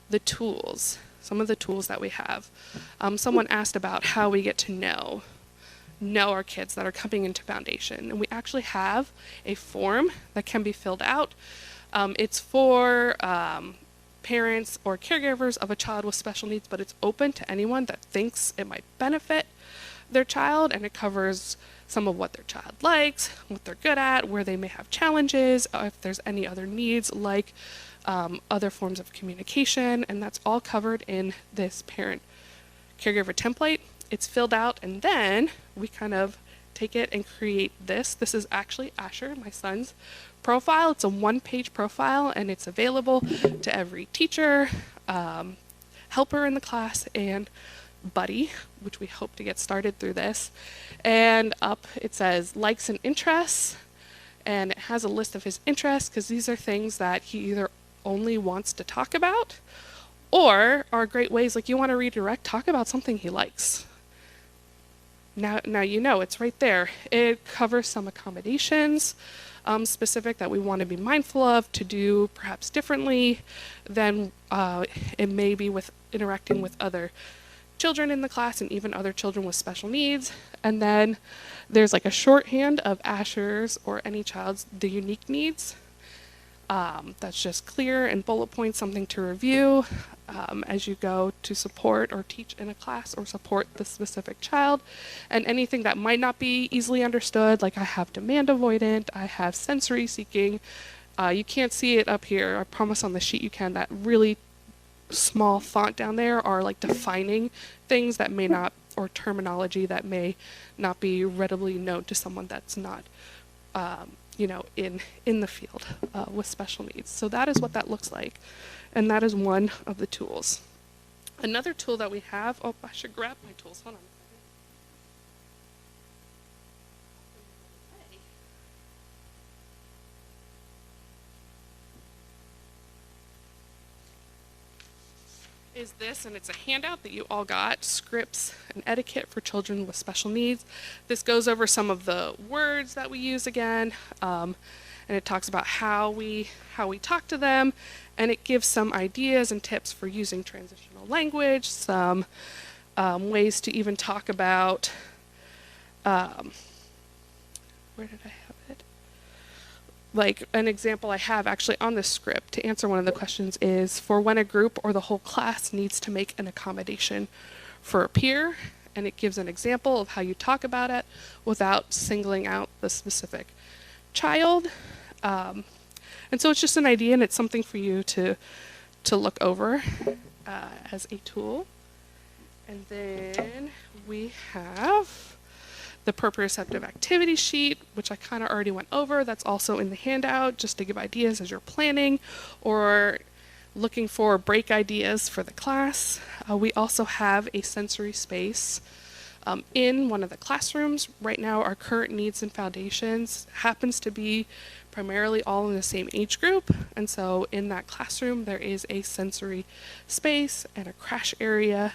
the tools, some of the tools that we have. Someone asked about how we get to know our kids that are coming into Foundation. And we actually have a form that can be filled out. It's for parents or caregivers of a child with special needs, but it's open to anyone that thinks it might benefit their child, and it covers some of what their child likes, what they're good at, where they may have challenges, if there's any other needs like other forms of communication, and that's all covered in this parent caregiver template. It's filled out, and then we kind of take it and create this. This is actually Asher, my son's profile. It's a one-page profile, and it's available to every teacher, helper in the class, and buddy, which we hope to get started through this. And up it says likes and interests, and it has a list of his interests because these are things that he either only wants to talk about or are great ways, like you want to redirect, talk about something he likes. Now you know, it's right there. It covers some accommodations specific that we want to be mindful of to do perhaps differently than it may be with interacting with other children in the class and even other children with special needs. And then there's like a shorthand of Asher's or any child's the unique needs. That's just clear and bullet points, something to review as you go to support or teach in a class or support the specific child. And anything that might not be easily understood, like I have demand avoidant, I have sensory seeking. You can't see it up here. I promise on the sheet you can. That really small font down there are like defining things that may not, or terminology that may not be readily known to someone that's not in the field with special needs. So that is what that looks like. And that is one of the tools. Another tool that we have, I should grab my tools, hold on. Is this, and it's a handout that you all got, Scripts and Etiquette for Children with Special Needs. This goes over some of the words that we use again, and it talks about how we talk to them, and it gives some ideas and tips for using transitional language, some ways to even talk about, where did I have it? Like an example I have actually on the script to answer one of the questions is for when a group or the whole class needs to make an accommodation for a peer, and it gives an example of how you talk about it without singling out the specific child. And so it's just an idea, and it's something for you to look over as a tool. And then we have the proprioceptive activity sheet, which I kind of already went over. That's also in the handout, just to give ideas as you're planning or looking for break ideas for the class. We also have a sensory space in one of the classrooms. Right now, our current needs and foundations happens to be primarily all in the same age group, and so in that classroom there is a sensory space and a crash area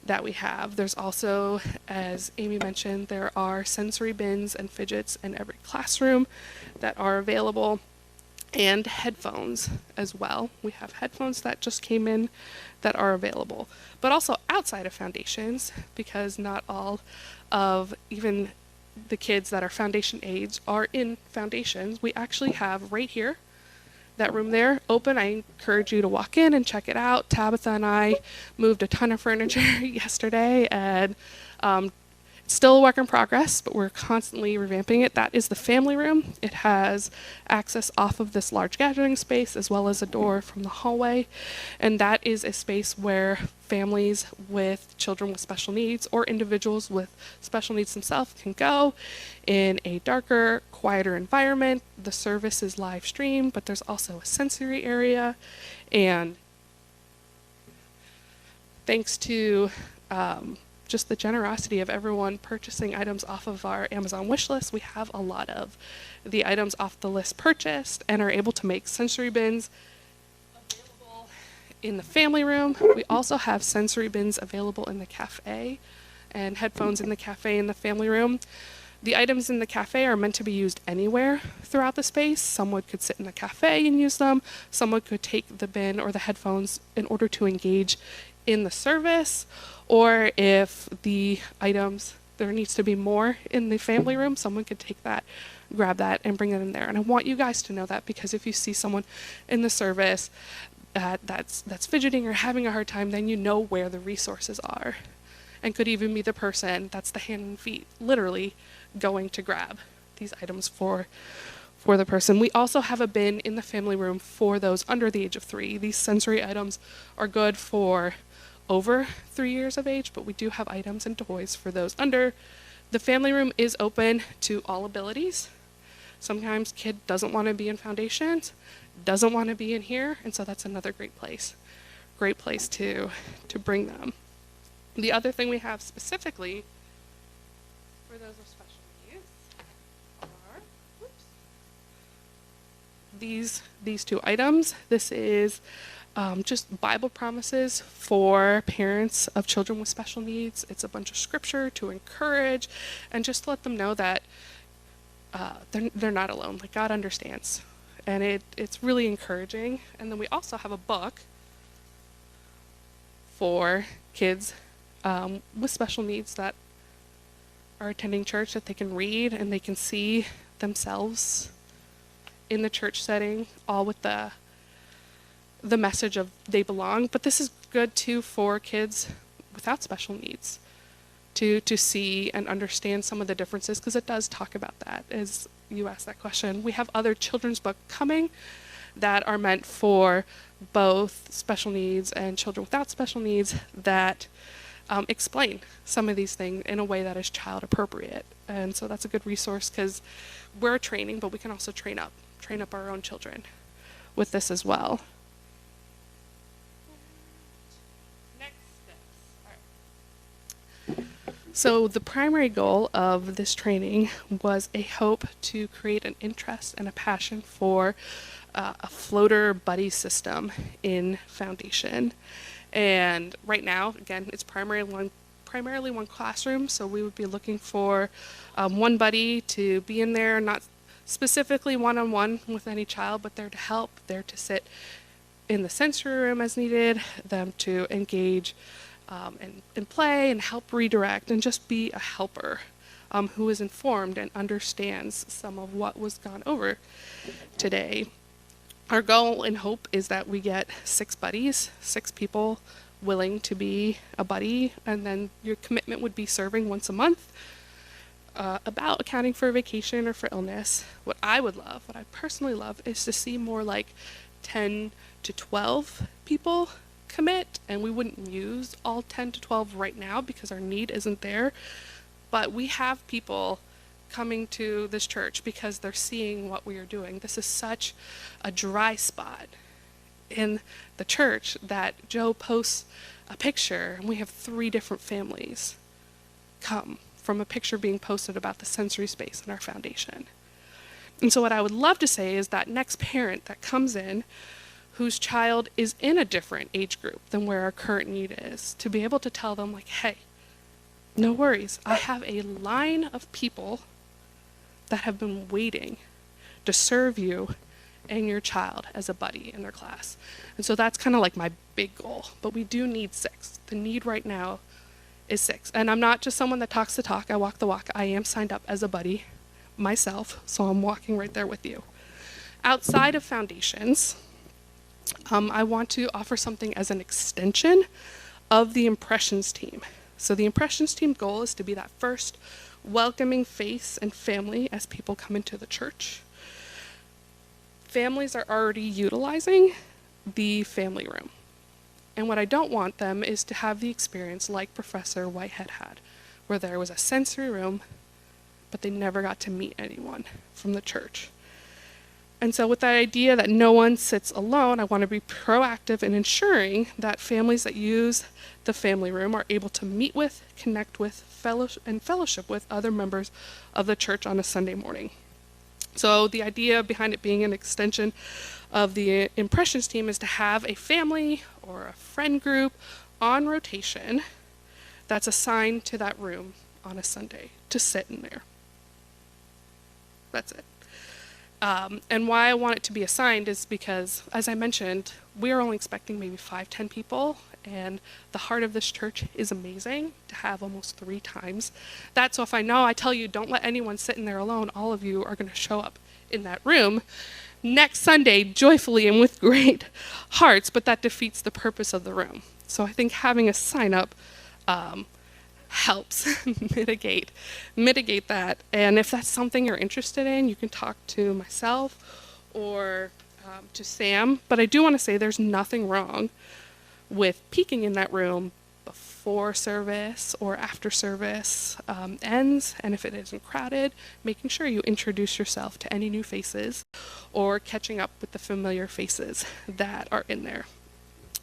that we have. There's also, as Amy mentioned, there are sensory bins and fidgets in every classroom that are available, and headphones as well. We have headphones that just came in that are available, but also outside of foundations, because not all of even the kids that are foundation age are in foundations. We actually have right here, that room there, open. I encourage you to walk in and check it out. Tabitha and I moved a ton of furniture yesterday, and it's still a work in progress, but we're constantly revamping it. That is the family room. It has access off of this large gathering space as well as a door from the hallway, and that is a space where families with children with special needs or individuals with special needs themselves can go in a darker, quieter environment. The service is live streamed, but there's also a sensory area, and thanks to just the generosity of everyone purchasing items off of our Amazon wish list, we have a lot of the items off the list purchased and are able to make sensory bins available in the family room. We also have sensory bins available in the cafe and headphones in the cafe in the family room. The items in the cafe are meant to be used anywhere throughout the space. Someone could sit in the cafe and use them. Someone could take the bin or the headphones in order to engage in the service, or if the items, there needs to be more in the family room, someone could take that, grab that, and bring it in there. And I want you guys to know that, because if you see someone in the service that's fidgeting or having a hard time, then you know where the resources are, and could even be the person that's the hand and feet literally going to grab these items for for the person. We also have a bin in the family room for those under the age of 3. These sensory items are good for over 3 years of age, but we do have items and toys for those under. The family room is open to all abilities. Sometimes kid doesn't want to be in foundations, doesn't want to be in here, and so that's another great place to bring them. The other thing we have specifically for those with special needs are these 2 items. This is just Bible promises for parents of children with special needs. It's a bunch of scripture to encourage and just let them know that they're not alone. Like, God understands, and it's really encouraging. And then we also have a book for kids with special needs that are attending church that they can read and they can see themselves in the church setting, all with the message of they belong. But this is good too for kids without special needs to see and understand some of the differences, because it does talk about that as you asked that question. We have other children's books coming that are meant for both special needs and children without special needs that explain some of these things in a way that is child appropriate. And so that's a good resource, because we're training, but we can also train up our own children with this as well. Next steps. All right. So the primary goal of this training was a hope to create an interest and a passion for a floater buddy system in Foundation. And right now, again, it's primarily one classroom, so we would be looking for one buddy to be in there, not specifically one-on-one with any child, but there to help, there to sit in the sensory room as needed, them to engage and play and help redirect and just be a helper who is informed and understands some of what was gone over today. Our goal and hope is that we get 6 buddies, 6 people willing to be a buddy, and then your commitment would be serving once a month, about accounting for a vacation or for illness. What I personally love, is to see more like 10 to 12 people commit, and we wouldn't use all 10 to 12 right now because our need isn't there, but we have people coming to this church because they're seeing what we are doing. This is such a dry spot in the church that Joe posts a picture, and we have 3 different families come from a picture being posted about the sensory space in our foundation. And so what I would love to say is that next parent that comes in whose child is in a different age group than where our current need is, to be able to tell them, like, hey, no worries, I have a line of people that have been waiting to serve you and your child as a buddy in their class. And so that's kind of like my big goal, but we do need 6. The need right now is 6. And I'm not just someone that talks the talk, I walk the walk. I am signed up as a buddy myself, so I'm walking right there with you. Outside of Foundations, I want to offer something as an extension of the Impressions team. So the Impressions team goal is to be that first welcoming face and family as people come into the church. Families are already utilizing the family room. And what I don't want them is to have the experience like Professor Whitehead had, where there was a sensory room, but they never got to meet anyone from the church. And so with that idea that no one sits alone, I want to be proactive in ensuring that families that use the family room are able to meet with, connect with, fellowship with other members of the church on a Sunday morning. So the idea behind it being an extension of the Impressions team is to have a family or a friend group on rotation that's assigned to that room on a Sunday to sit in there. That's it. And why I want it to be assigned is because, as I mentioned, we are only expecting maybe 5-10 people, and the heart of this church is amazing to have almost 3 times that. So if I tell you don't let anyone sit in there alone, all of you are going to show up in that room next Sunday joyfully and with great hearts, but that defeats the purpose of the room. So I think having a sign up helps mitigate that. And if that's something you're interested in, you can talk to myself or to Sam. But I do want to say there's nothing wrong with peeking in that room before service or after service ends, and if it isn't crowded, making sure you introduce yourself to any new faces or catching up with the familiar faces that are in there.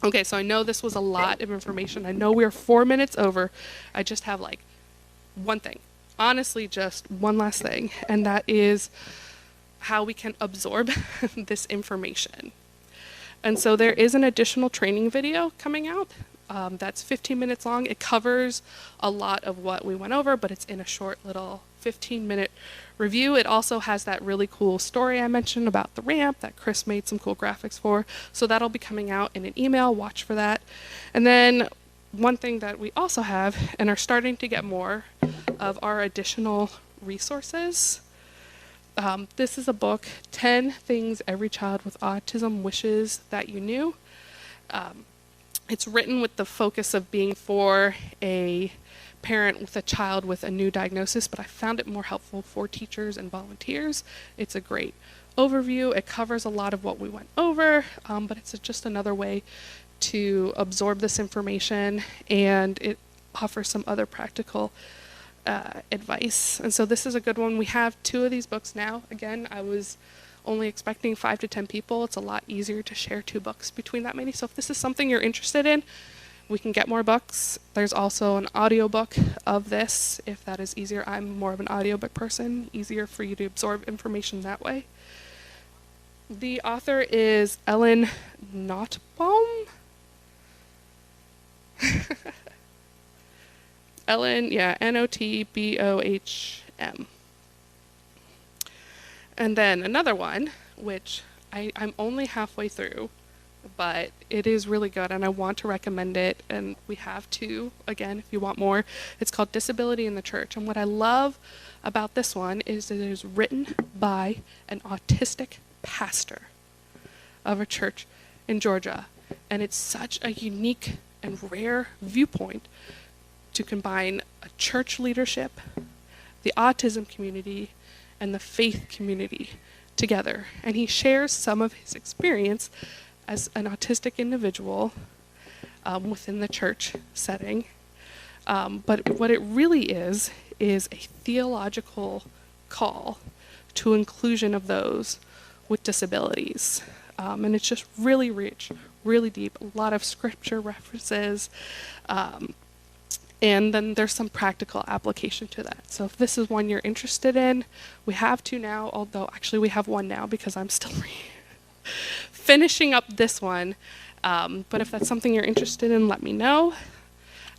Okay, so I know this was a lot of information. I know we're 4 minutes over. I just have like one thing, honestly, just one last thing, and that is how we can absorb this information. And so there is an additional training video coming out that's 15 minutes long. It covers a lot of what we went over, but it's in a short little 15-minute review. It also has that really cool story I mentioned about the ramp that Chris made some cool graphics for. So that'll be coming out in an email. Watch for that. And then one thing that we also have and are starting to get more of are additional resources. This is a book, 10 Things Every Child with Autism Wishes That You Knew. It's written with the focus of being for a parent with a child with a new diagnosis, but I found it more helpful for teachers and volunteers. It's a great overview. It covers a lot of what we went over, but it's just another way to absorb this information, and it offers some other practical advice. And so this is a good one. We have 2 of these books now. Again, I was only expecting 5 to 10 people. It's a lot easier to share 2 books between that many. So if this is something you're interested in, we can get more books. There's also an audiobook of this, if that is easier. I'm more of an audiobook person, easier for you to absorb information that way. The author is Ellen Nottbaum. Ellen, yeah, Notbohm. And then another one, which I'm only halfway through, but it is really good and I want to recommend it. And we have 2, again, if you want more. It's called Disability in the Church. And what I love about this one is it is written by an autistic pastor of a church in Georgia. And it's such a unique and rare viewpoint to combine a church leadership, the autism community, and the faith community together. And he shares some of his experience as an autistic individual within the church setting. But what it really is a theological call to inclusion of those with disabilities. And it's just really rich, really deep, a lot of scripture references. And then there's some practical application to that. So if this is one you're interested in, we have 2 now, although actually we have 1 now because I'm still finishing up this one. But if that's something you're interested in, let me know.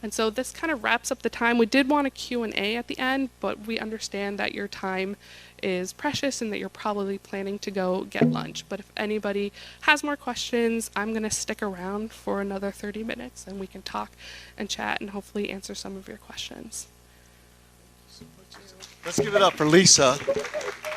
And so this kind of wraps up the time. We did want a Q&A at the end, but we understand that your time is precious and that you're probably planning to go get lunch. But if anybody has more questions, I'm going to stick around for another 30 minutes and we can talk and chat and hopefully answer some of your questions. Let's give it up for Lisa.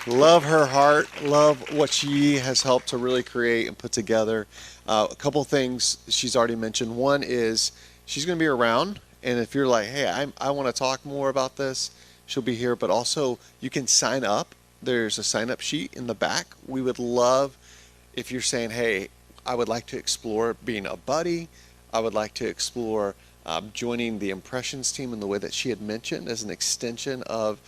Love her heart, love what she has helped to really create and put together. A couple things she's already mentioned. One is she's going to be around, and if you're like, hey, I want to talk more about this, she'll be here. But also, you can sign up. There's a sign-up sheet in the back. We would love if you're saying, hey, I would like to explore being a buddy. I would like to explore joining the impressions team in the way that she had mentioned as an extension of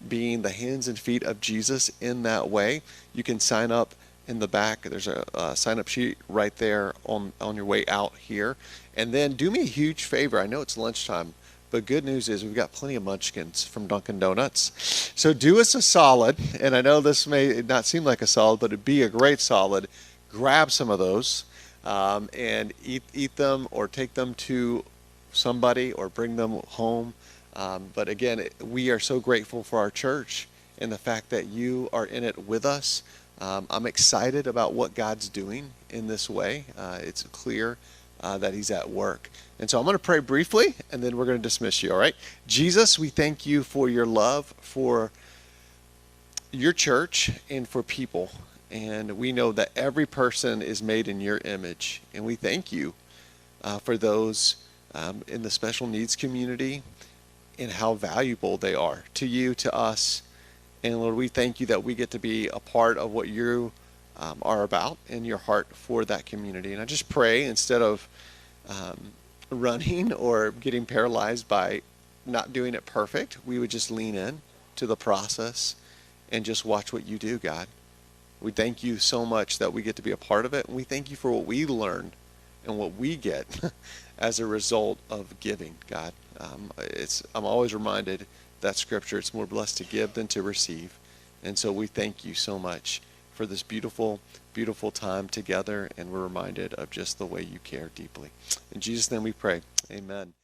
being the hands and feet of Jesus in that way. You can sign up in the back. There's a sign-up sheet right there on your way out here. And then do me a huge favor. I know it's lunchtime, but good news is we've got plenty of munchkins from Dunkin' Donuts. So do us a solid, and I know this may not seem like a solid, but it'd be a great solid. Grab some of those and eat them or take them to somebody or bring them home. But again, we are so grateful for our church and the fact that you are in it with us. I'm excited about what God's doing in this way. It's clear that he's at work. And so I'm going to pray briefly, and then we're going to dismiss you, all right? Jesus, we thank you for your love for your church and for people. And we know that every person is made in your image. And we thank you for those in the special needs community and how valuable they are to you, to us. And Lord, we thank you that we get to be a part of what you are about and your heart for that community. And I just pray, instead of running or getting paralyzed by not doing it perfect, we would just lean in to the process and just watch what you do, God. We thank you so much that we get to be a part of it. And we thank you for what we learn and what we get as a result of giving, God. I'm always reminded that scripture, it's more blessed to give than to receive. And so we thank you so much for this beautiful, beautiful time together. And we're reminded of just the way you care deeply. In Jesus' name we pray. Amen.